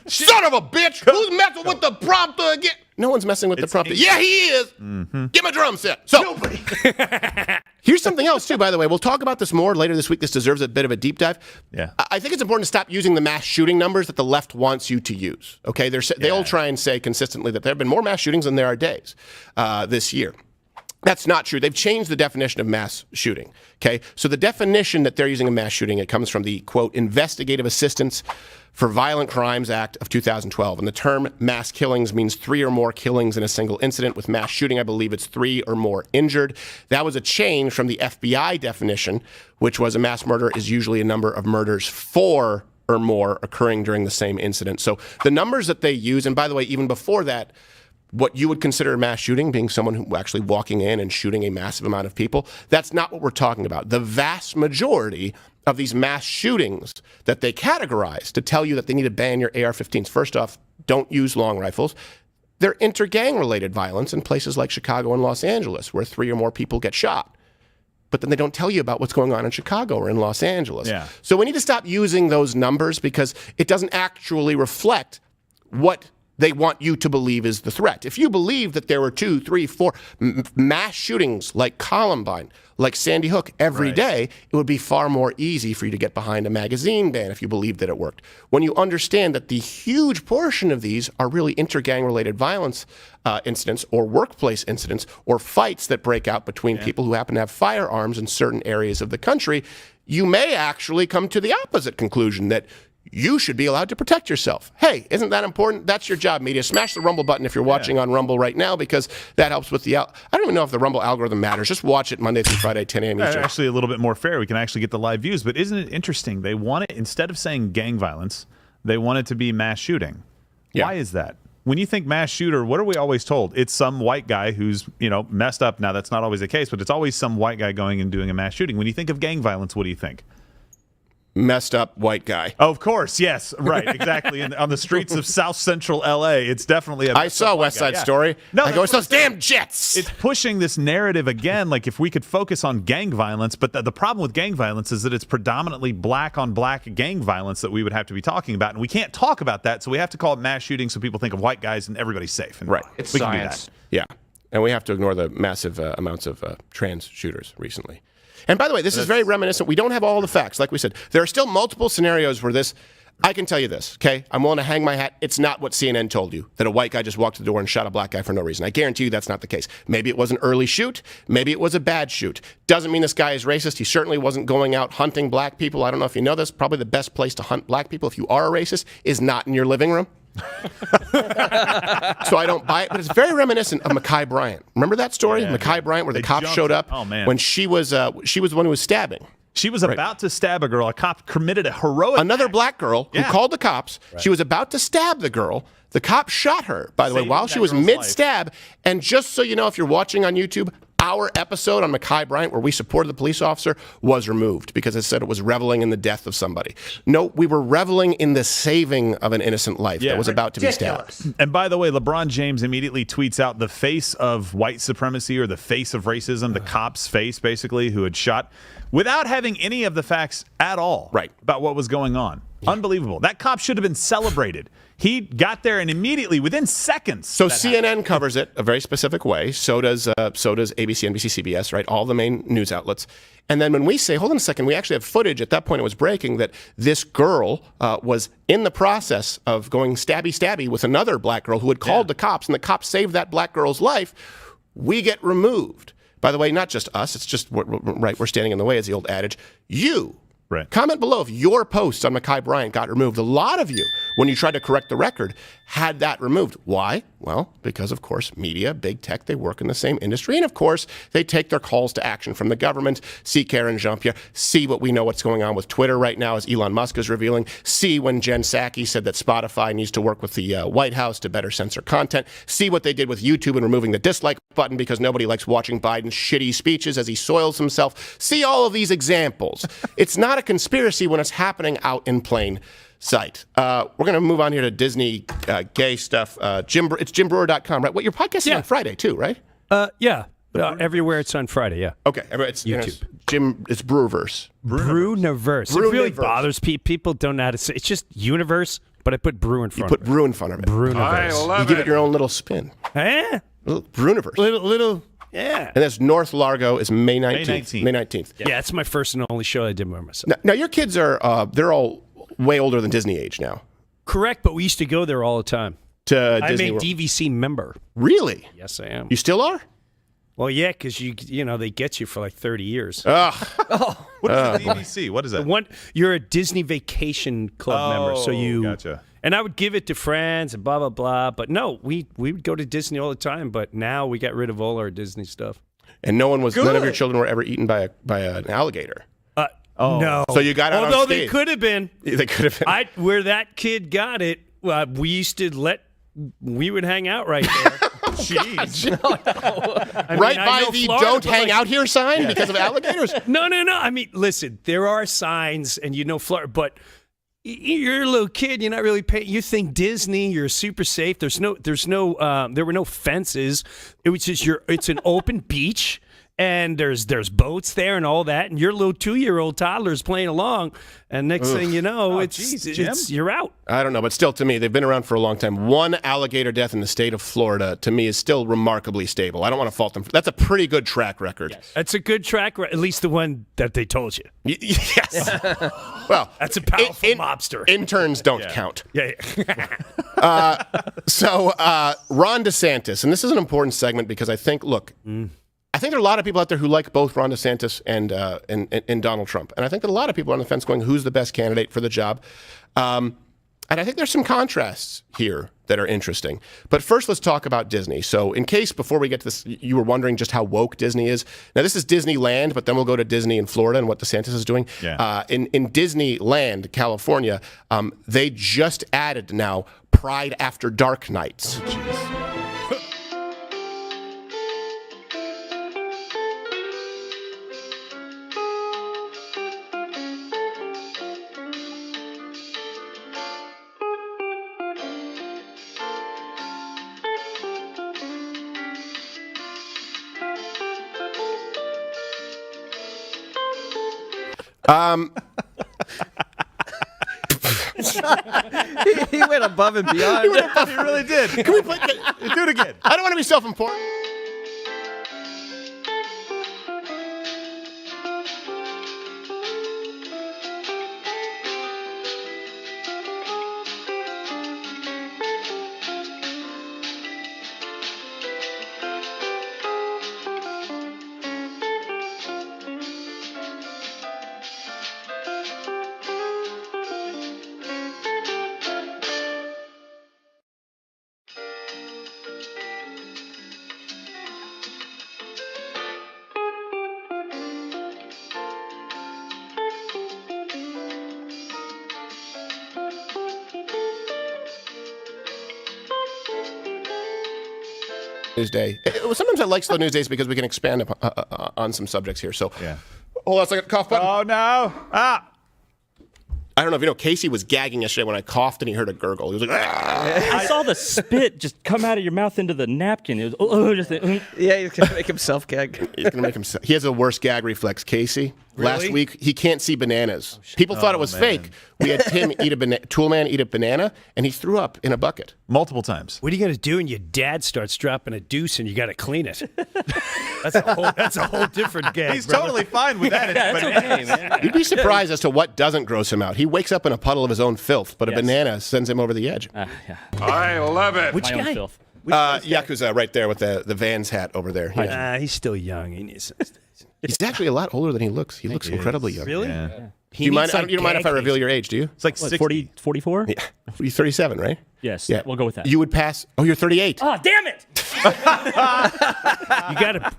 Son of a bitch! Who's messing with the prompter again? No one's messing with the prompter. Yeah, he is. Mm-hmm. Give him a drum set. So, here's something else too. By the way, we'll talk about this more later this week. This deserves a bit of a deep dive. Yeah, I think it's important to stop using the mass shooting numbers that the left wants you to use. Okay, they all try and say consistently that there have been more mass shootings than there are days this year. That's not true. They've changed the definition of mass shooting. Okay, so the definition that they're using of mass shooting, it comes from the quote Investigative Assistance for Violent Crimes Act of 2012, and the term mass killings means 3 or more killings in a single incident. With mass shooting, I believe it's 3 or more injured. That was a change from the FBI definition, which was a mass murder is usually a number of murders 4 or more occurring during the same incident. So the numbers that they use, and by the way, even before that, what you would consider a mass shooting, being someone who actually walking in and shooting a massive amount of people, that's not what we're talking about. The vast majority of these mass shootings that they categorize to tell you that they need to ban your AR-15s. First off, don't use long rifles. They're inter-gang related violence in places like Chicago and Los Angeles, where 3 or more people get shot. But then they don't tell you about what's going on in Chicago or in Los Angeles. Yeah. So we need to stop using those numbers because it doesn't actually reflect what they want you to believe is the threat. If you believe that there were 2, 3, 4 mass shootings like Columbine, like Sandy Hook every day, it would be far more easy for you to get behind a magazine ban if you believed that it worked. When you understand that the huge portion of these are really inter-gang related violence incidents or workplace incidents or fights that break out between people who happen to have firearms in certain areas of the country, you may actually come to the opposite conclusion that you should be allowed to protect yourself. Hey, isn't that important? That's your job, media. Smash the Rumble button if you're watching on Rumble right now because that helps with the I don't even know if the Rumble algorithm matters. Just watch it Monday through Friday, 10 a.m. Eastern. Actually, a little bit more fair. We can actually get the live views. But isn't it interesting? They want it, instead of saying gang violence, they want it to be mass shooting. Yeah. Why is that? When you think mass shooter, what are we always told? It's some white guy who's, messed up. Now, that's not always the case, but it's always some white guy going and doing a mass shooting. When you think of gang violence, what do you think? Messed up white guy. Of course, yes, right, exactly. And on the streets of South Central LA, it's definitely a. I saw West Side Story. No, I go, it's those damn jets. It's pushing this narrative again. Like if we could focus on gang violence, but the problem with gang violence is that it's predominantly black on black gang violence that we would have to be talking about, and we can't talk about that, so we have to call it mass shooting, so people think of white guys and everybody's safe. And It's we science. Can do that. Yeah, and we have to ignore the massive amounts of trans shooters recently. And by the way, this is very reminiscent. We don't have all the facts. Like we said, there are still multiple scenarios where this, I can tell you this, okay? I'm willing to hang my hat. It's not what CNN told you, that a white guy just walked to the door and shot a black guy for no reason. I guarantee you that's not the case. Maybe it was an early shoot. Maybe it was a bad shoot. Doesn't mean this guy is racist. He certainly wasn't going out hunting black people. I don't know if you know this. Probably the best place to hunt black people, if you are a racist, is not in your living room. So I don't buy it, but it's very reminiscent of Ma'Khia Bryant. Remember that story, Ma'Khia Bryant, where the cops showed up when she was the one who was stabbing. She was about to stab a girl. A cop committed a heroic Another black girl who called the cops. Right. She was about to stab the girl. The cop shot her, by the way, while she was mid-stab. And just so you know, if you're watching on YouTube, our episode on Ma'Khia Bryant, where we supported the police officer, was removed because it said it was reveling in the death of somebody. No, we were reveling in the saving of an innocent life that was about to be stabbed. And by the way, LeBron James immediately tweets out the face of white supremacy or the face of racism, the cop's face, basically, who had shot, without having any of the facts at all about what was going on. Unbelievable. That cop should have been celebrated. He got there and immediately, within seconds. So CNN covers it a very specific way. So does ABC, NBC, CBS, right? All the main news outlets. And then when we say, hold on a second, we actually have footage. At that point, it was breaking that this girl was in the process of going stabby with another black girl who had called the cops, and the cops saved that black girl's life. We get removed. By the way, not just us. It's just, we're standing in the way, as the old adage. You. Right. Comment below if your posts on Mekhi Bryant got removed. A lot of you, when you tried to correct the record, had that removed. Why? Well, because, of course, media, big tech, they work in the same industry. And, of course, they take their calls to action from the government. See Karen Jean-Pierre. See what we know what's going on with Twitter right now, as Elon Musk is revealing. See when Jen Psaki said that Spotify needs to work with the White House to better censor content. See what they did with YouTube and removing the dislike button because nobody likes watching Biden's shitty speeches as he soils himself. See all of these examples. It's not a conspiracy when it's happening out in plain sight. We're going to move on here to Disney gay stuff. It's JimBreuer.com, right? What your podcast is on Friday too, right? Yeah. Everywhere it's on Friday, yeah. Okay. It's YouTube. It's Breuverse. Brewniverse. It really bothers people. People don't know how to say it. It's just universe, but I put Brew in front of it. You put Brew in front of it. Brewniverse. You give it your own little spin. Eh? Brewniverse. Little, yeah. And that's North Largo is May 19th. May 19th. Yeah, it's my first and only show I did by myself. Now your kids are, they're all way older than Disney age now. Correct, but we used to go there all the time. To Disney I'm a World. DVC member. Really? Yes, I am. You still are? Well, yeah, because you know they get you for like 30 years. What is the DVC? What is that? You're a Disney Vacation Club member, so you. Gotcha. And I would give it to friends and blah blah blah. But no, we would go to Disney all the time. But now we got rid of all our Disney stuff. And none of your children were ever eaten by an alligator. No. So you got out Although on stage. they could have been. They could have been. Where that kid got it, we would hang out right there. Jeez. Right by the Florida, don't hang out here sign because of alligators? No. I mean, listen, there are signs, and Florida, but you're a little kid. You're not really paying. You think Disney, you're super safe. There were no fences. It was just it's an open beach. And there's boats there and all that, and your little 2-year-old toddler's playing along, and next thing you know, you're out. I don't know, but still, to me, they've been around for a long time. One alligator death in the state of Florida, to me, is still remarkably stable. I don't want to fault them. That's a pretty good track record. Yes. That's a good track record, at least the one that they told you. Yes. Well, that's a powerful mobster. Interns don't count. Yeah. So Ron DeSantis, and this is an important segment because I think, I think there are a lot of people out there who like both Ron DeSantis and Donald Trump. And I think that a lot of people are on the fence going, who's the best candidate for the job? And I think there's some contrasts here that are interesting. But first, let's talk about Disney. So in case, before we get to this, you were wondering just how woke Disney is. Now, this is Disneyland, but then we'll go to Disney in Florida and what DeSantis is doing. Yeah. In Disneyland, California, they just added now Pride After Dark nights. He went above and beyond. He really did. Can we play? Do it again. I don't want to be self-important. News Day. Sometimes I like slow news days because we can expand on some subjects here. So, hold on a second. Cough button. Oh, no. Ah. I don't know if you know, Casey was gagging yesterday when I coughed and he heard a gurgle. He was like, ah. I saw the spit just come out of your mouth into the napkin. It was, yeah, he's going to make himself gag. He's going to make himself. He has a worse gag reflex. Casey, Last week, he can't see bananas. People thought it was fake. We had Tim Toolman eat a banana, and he threw up in a bucket. Multiple times. What are you going to do when your dad starts dropping a deuce and you got to clean it? That's a whole different gag. He's brother. totally fine with that. Yeah, that's okay, man. You'd be surprised as to what doesn't gross him out. He wakes up in a puddle of his own filth, but a banana sends him over the edge. I love it. Which My own guy? filth. Yakuza right there with the Vans hat over there. Yeah. He's still young. He needs. He's actually a lot older than he looks. He looks incredibly young. Really? Yeah. You don't mind if I reveal your age, do you? It's like What, 60. 44? Yeah. You're 37, right? Yes. Yeah. We'll go with that. You would pass. Oh, you're 38. Oh, damn it!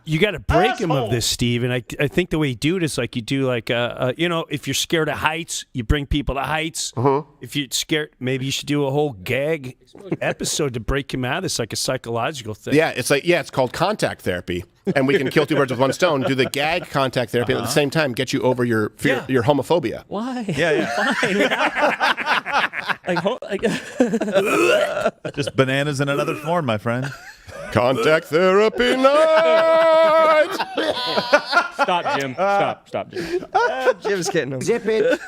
You gotta break him of this, Steve. And I think the way you do it is like you do like if you're scared of heights, you bring people to heights. If you're scared, maybe you should do a whole gag episode to break him out. It's like a psychological thing. Yeah, it's called contact therapy, and we can kill two birds with one stone. Do the gag contact therapy and at the same time get you over your fear, your homophobia. Why? Yeah. Fine. Just bananas in another form, my friend. Contact therapy night. Stop, Jim. Stop, Jim. Jim's getting him. Zip it.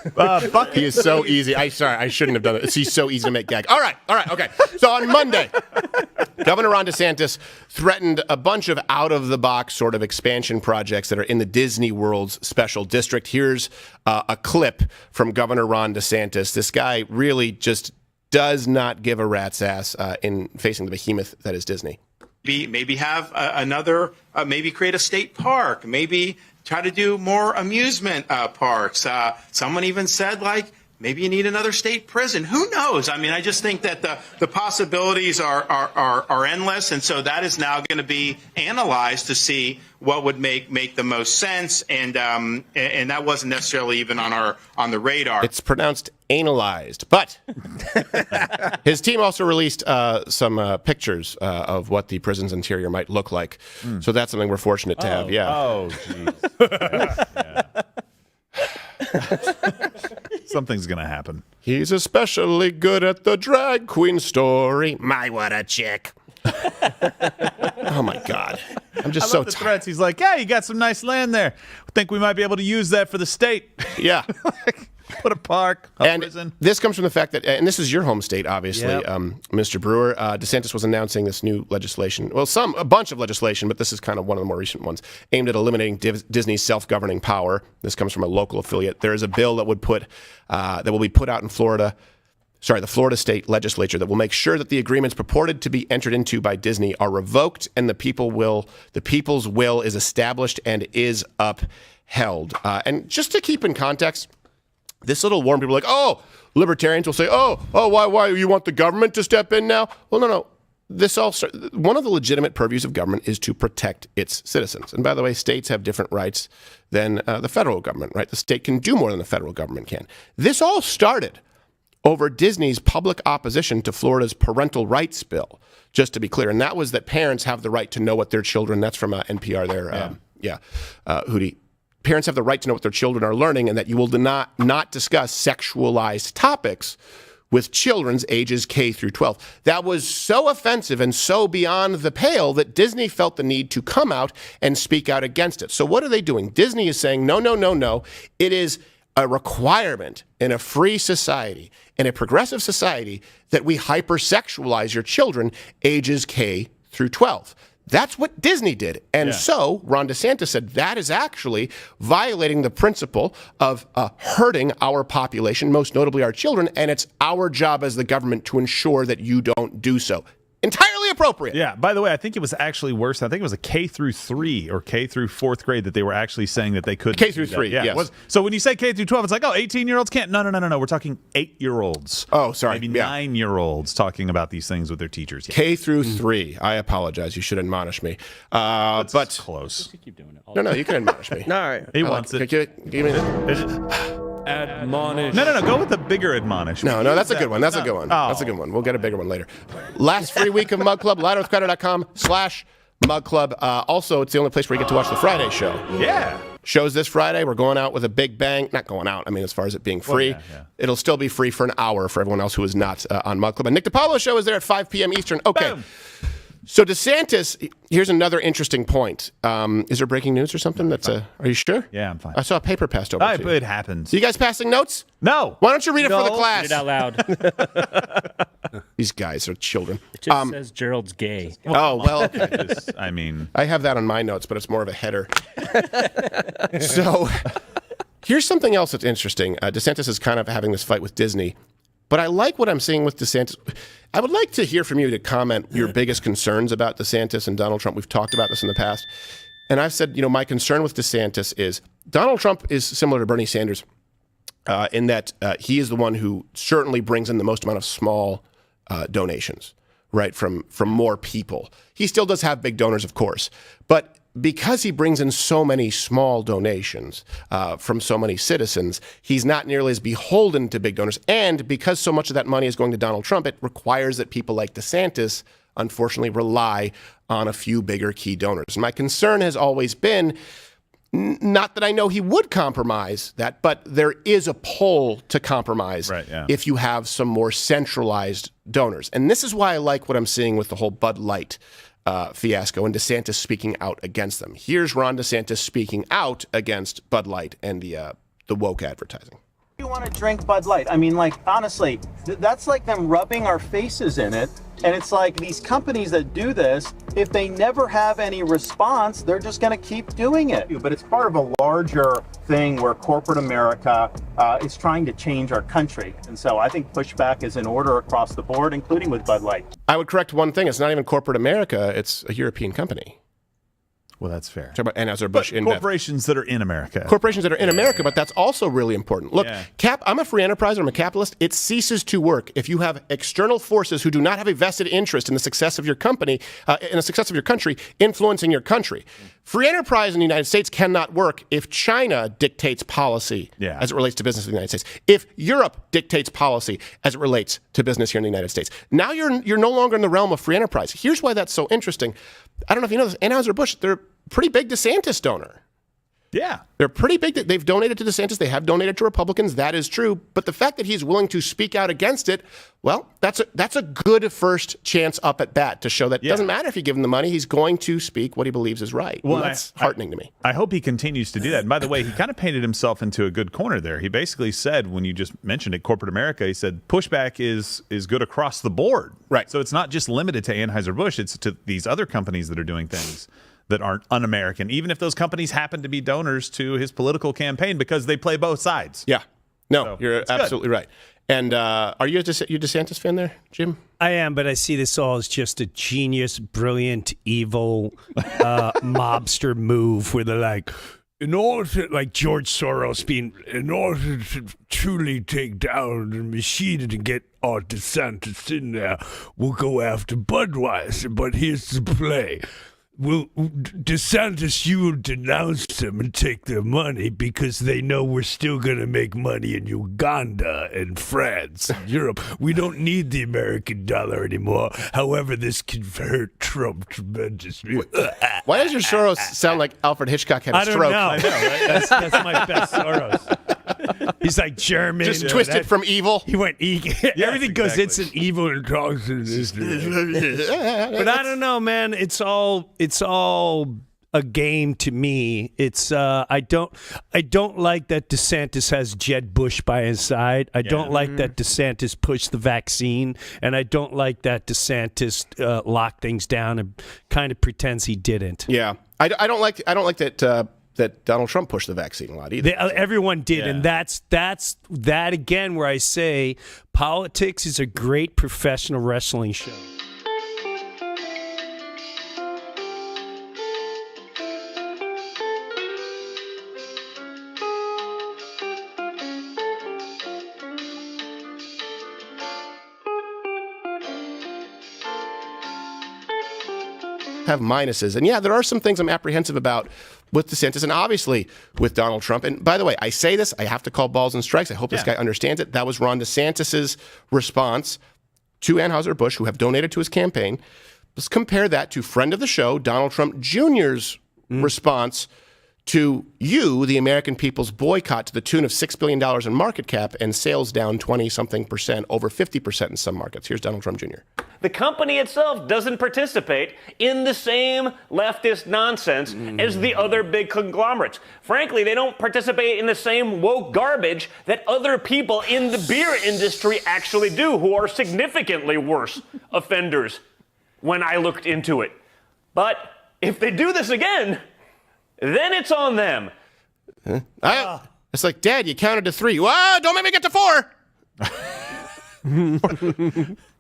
He is so easy. I shouldn't have done it. He's so easy to make gag. All right, okay. So on Monday, Governor Ron DeSantis threatened a bunch of out-of-the-box sort of expansion projects that are in the Disney World's special district. Here's a clip from Governor Ron DeSantis. This guy really just does not give a rat's ass in facing the behemoth that is Disney. Maybe have another, maybe create a state park, maybe try to do more amusement parks. Someone even said, like, maybe you need another state prison. Who knows? I mean, I just think that the possibilities are endless. And so that is now going to be analyzed to see what would make the most sense. And that wasn't necessarily even on the radar. It's pronounced analyzed. But his team also released some pictures of what the prison's interior might look like. So that's something we're fortunate to have. Yeah. Oh, jeez. Something's going to happen. He's especially good at the drag queen story. My, what a chick. Oh, my God. I'm just so tired. Threats. He's like, yeah, you got some nice land there. I think we might be able to use that for the state. Yeah. Put a park, a prison. This comes from the fact that, and this is your home state, obviously, Yep. Mr. Breuer. DeSantis was announcing this new legislation. Well, a bunch of legislation, but this is kind of one of the more recent ones, aimed at eliminating Disney's self-governing power. This comes from a local affiliate. There is a bill that would that will be put out in Florida. Sorry, the Florida state legislature that will make sure that the agreements purported to be entered into by Disney are revoked and the people's will is established and is upheld. And just to keep in context, this little warn people like, oh, libertarians will say, oh, why you want the government to step in now? Well, no. One of the legitimate purviews of government is to protect its citizens. And by the way, states have different rights than the federal government, right? The state can do more than the federal government can. This all started over Disney's public opposition to Florida's parental rights bill, just to be clear. And that was that parents have the right to know what their children, that's from NPR there, Hootie. Parents have the right to know what their children are learning and that you will not discuss sexualized topics with children's ages K through 12. That was so offensive and so beyond the pale that Disney felt the need to come out and speak out against it. So what are they doing? Disney is saying, no. It is a requirement in a free society, in a progressive society, that we hypersexualize your children ages K through 12. That's what Disney did. And so Ron DeSantis said that is actually violating the principle of hurting our population, most notably our children, and it's our job as the government to ensure that you don't do so. Entirely appropriate. Yeah. By the way, I think it was actually worse. I think it was a K through 3 or K through 4th grade that they were actually saying that they could. K through 3, yes. So when you say K through 12, it's like, 18-year-olds can't. No. We're talking 8-year-olds. Oh, sorry. Maybe 9-year-olds talking about these things with their teachers. Yeah. K through 3. I apologize. You should admonish me. But Just close. keep doing it. No, you can admonish me. All right. He wants it. Give me that. Admonish. No. Go with the bigger admonish. No, that's a good one. That's a good one. That's a good one. We'll get a bigger one later. Last free week of Mug Club, louderwithcrowder.com/Mug Club. Also, it's the only place where you get to watch the Friday show. Yeah. Shows this Friday. We're going out with a big bang. Not going out, I mean, as far as it being free. Well, yeah. It'll still be free for an hour for everyone else who is not on Mug Club. And Nick DiPaolo's show is there at 5 p.m. Eastern. Okay. Boom. So DeSantis, here's another interesting point. Is there breaking news or something? Are you sure? Yeah, I'm fine. I saw a paper passed over to you. It happens. You guys passing notes? No. Why don't you read it for the class? Read it out loud. These guys are children. It just says Gerald's gay. Oh, well, okay. I mean, I have that on my notes, but it's more of a header. So here's something else that's interesting. DeSantis is kind of having this fight with Disney, but I like what I'm seeing with DeSantis. I would like to hear from you to comment your biggest concerns about DeSantis and Donald Trump. We've talked about this in the past. And I've said, my concern with DeSantis is Donald Trump is similar to Bernie Sanders in that he is the one who certainly brings in the most amount of small donations, right, from more people. He still does have big donors, of course. But because he brings in so many small donations from so many citizens, he's not nearly as beholden to big donors. And because so much of that money is going to Donald Trump, it requires that people like DeSantis, unfortunately, rely on a few bigger key donors. And my concern has always been, not that I know he would compromise that, but there is a pull to compromise if you have some more centralized donors. And this is why I like what I'm seeing with the whole Bud Light fiasco and DeSantis speaking out against them. Here's Ron DeSantis speaking out against Bud Light and the woke advertising. You want to drink Bud Light? I mean, honestly, that's like them rubbing our faces in it. And it's like these companies that do this, if they never have any response, they're just going to keep doing it. But it's part of a larger thing where corporate America is trying to change our country. And so I think pushback is in order across the board, including with Bud Light. I would correct one thing. It's not even corporate America. It's a European company. Well, that's fair. Talk about Anheuser-Busch InBev. Corporations that are in America. Corporations that are in America, but that's also really important. Look, I'm a free enterpriser. I'm a capitalist. It ceases to work if you have external forces who do not have a vested interest in the success of your company, in the success of your country, influencing your country. Free enterprise in the United States cannot work if China dictates policy as it relates to business in the United States. If Europe dictates policy as it relates to business here in the United States. Now you're no longer in the realm of free enterprise. Here's why that's so interesting. I don't know if you know this. Anheuser-Busch, they're a pretty big DeSantis donor. Yeah. They're pretty big. They've donated to DeSantis. They have donated to Republicans. That is true. But the fact that he's willing to speak out against it, well, that's a good first chance up at bat to show that it doesn't matter if you give him the money. He's going to speak what he believes is right. Well, that's heartening to me. I hope he continues to do that. And by the way, he kind of painted himself into a good corner there. He basically said, when you just mentioned it, corporate America, he said pushback is good across the board. Right. So it's not just limited to Anheuser-Busch. It's to these other companies that are doing things that aren't un-American, even if those companies happen to be donors to his political campaign, because they play both sides. Yeah. No, So, you're it's absolutely right. And are you a DeSantis fan there, Jim? I am, but I see this all as just a genius, brilliant, evil mobster move where they're like, in order to, like George Soros being, in order to truly take down the machine and get our DeSantis in there, we'll go after Budweiser. But here's the play. DeSantis, you will denounce them and take their money because they know we're still going to make money in Uganda and France and Europe. We don't need the American dollar anymore. However, this can hurt Trump tremendously. Why does your Soros sound like Alfred Hitchcock had a stroke? I know, right? That's my best Soros. He's like German. Just twisted from evil. He went everything goes instant evil and talks in this. But I don't know, man. It's all a game to me. It's I don't like that DeSantis has Jeb Bush by his side. I don't like that DeSantis pushed the vaccine, and I don't like that DeSantis locked things down and kind of pretends he didn't. Yeah, I don't like that. That Donald Trump pushed the vaccine a lot either. Everyone did, and that's that again where I say politics is a great professional wrestling show. Have minuses. And yeah, there are some things I'm apprehensive about with DeSantis and obviously with Donald Trump. And by the way, I say this, I have to call balls and strikes. I hope this guy understands it. That was Ron DeSantis's response to Anheuser-Busch, who have donated to his campaign. Let's compare that to friend of the show, Donald Trump Jr.'s response to you, the American people's boycott to the tune of $6 billion in market cap and sales down 20-something%, over 50% in some markets. Here's Donald Trump Jr. The company itself doesn't participate in the same leftist nonsense as the other big conglomerates. Frankly, they don't participate in the same woke garbage that other people in the beer industry actually do, who are significantly worse offenders when I looked into it. But if they do this again, then it's on them. It's like, Dad, you counted to 3. Whoa, don't make me get to 4.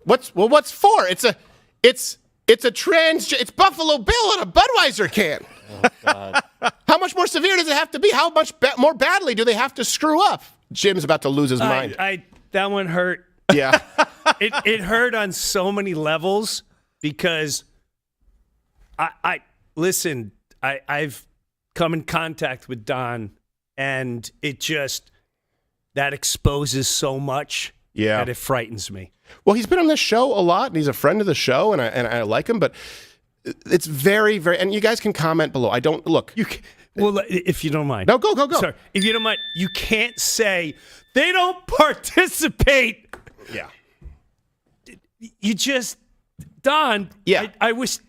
What's 4? It's Buffalo Bill in a Budweiser can. Oh, God. How much more severe does it have to be? How much more badly do they have to screw up? Jim's about to lose his mind. That one hurt. Yeah. It hurt on so many levels because listen, I've come in contact with Don, and that exposes so much that it frightens me. Well, he's been on this show a lot, and he's a friend of the show, and I like him, but it's very, very, and you guys can comment below. I don't, look. Well, if you don't mind. No, go. Sorry, if you don't mind, you can't say they don't participate. Yeah. You just, Don, yeah. I wish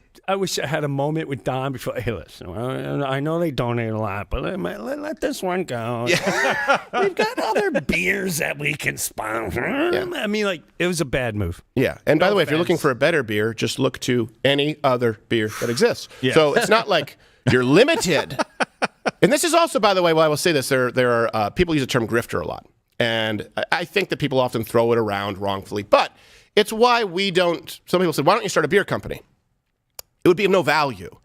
I had a moment with Don before. Hey, listen, I know they donate a lot, but let this one go. Yeah. We've got other beers that we can sponsor. Yeah. I mean, it was a bad move. Yeah. And by the way, if you're looking for a better beer, just look to any other beer that exists. Yeah. So it's not like you're limited. And this is also, by the way, while I will say this, there are people use the term grifter a lot. And I think that people often throw it around wrongfully. But it's why we don't, some people said, why don't you start a beer company? It would be of no value.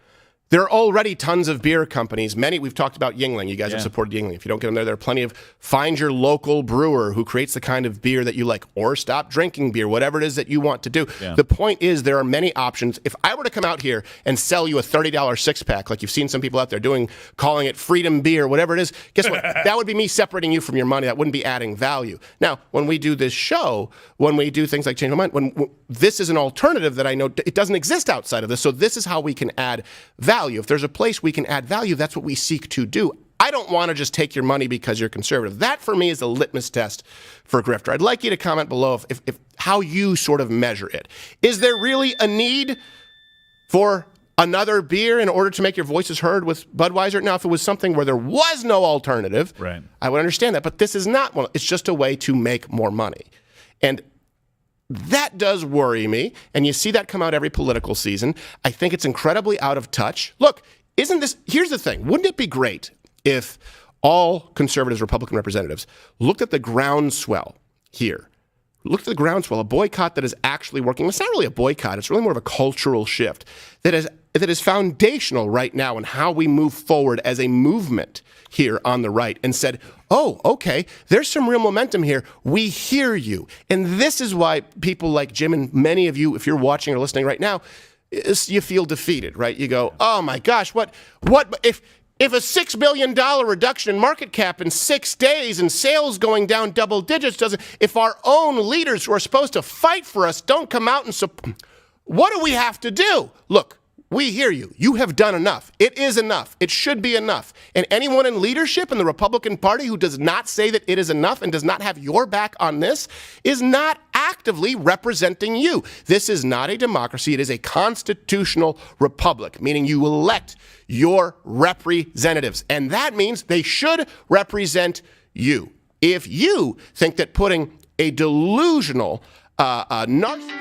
There are already tons of beer companies. Many, we've talked about Yuengling. You guys have supported Yuengling. If you don't get them there are plenty of, find your local brewer who creates the kind of beer that you like, or stop drinking beer, whatever it is that you want to do. Yeah. The point is there are many options. If I were to come out here and sell you a $30 six-pack, like you've seen some people out there doing, calling it Freedom Beer, whatever it is, guess what? That would be me separating you from your money. That wouldn't be adding value. Now, when we do this show, when we do things like Change My Mind, when this is an alternative that I know it doesn't exist outside of this, so this is how we can add value. If there's a place we can add value, that's what we seek to do. I don't want to just take your money because you're conservative. That, for me, is a litmus test for a grifter. I'd like you to comment below if how you sort of measure it. Is there really a need for another beer in order to make your voices heard with Budweiser? Now, if it was something where there was no alternative, right, I would understand that. But this is not one. It's just a way to make more money. And that does worry me, and you see that come out every political season. I think it's incredibly out of touch. Look, here's the thing. Wouldn't it be great if all conservatives, Republican representatives looked at the groundswell here, looked at the groundswell, a boycott that is actually working. It's not really a boycott. It's really more of a cultural shift that is foundational right now in how we move forward as a movement here on the right, and said, oh, okay, there's some real momentum here. We hear you. And this is why people like Jim and many of you, if you're watching or listening right now, you feel defeated, right? You go, oh my gosh, what if a $6 billion reduction in market cap in 6 days and sales going down double digits if our own leaders who are supposed to fight for us don't come out and support, what do we have to do? Look, we hear you. You have done enough. It is enough. It should be enough. And anyone in leadership in the Republican Party who does not say that it is enough and does not have your back on this is not actively representing you. This is not a democracy. It is a constitutional republic, meaning you elect your representatives. And that means they should represent you. If you think that putting a delusional, narcissistic,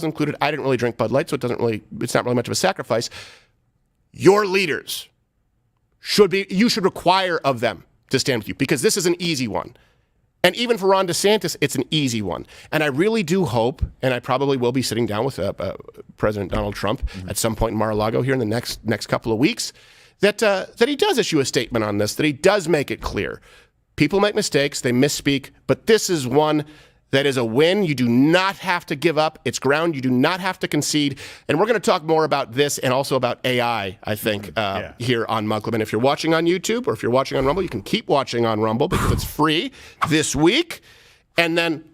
included, I didn't really drink Bud Light, so it's not really much of a sacrifice. Your leaders you should require of them to stand with you, because this is an easy one. And even for Ron DeSantis, it's an easy one. And I really do hope, and I probably will be sitting down with President Donald Trump at some point in Mar-a-Lago here in the next couple of weeks, that he does issue a statement on this, that he does make it clear. People make mistakes, they misspeak, but this is one that is a win. You do not have to give up. It's ground you do not have to concede. And we're going to talk more about this and also about AI, I think, here on Mug Club. And if you're watching on YouTube or if you're watching on Rumble, you can keep watching on Rumble because it's free this week. And then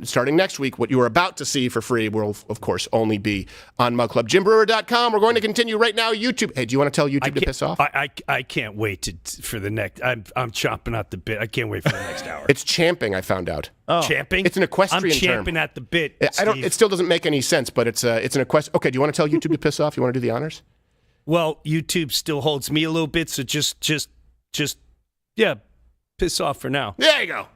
starting next week, what you are about to see for free will, of course, only be on Mug Club. JimBreuer.com. We're going to continue right now. YouTube. Hey, do you want to tell YouTube to piss off? I can't wait for the next. I'm chomping at the bit. I can't wait for the next hour. It's champing, I found out. Oh. Champing? It's an equestrian term. I'm champing at the bit. It still doesn't make any sense, but it's an equestrian. Okay, do you want to tell YouTube to piss off? You want to do the honors? Well, YouTube still holds me a little bit, so just piss off for now. There you go.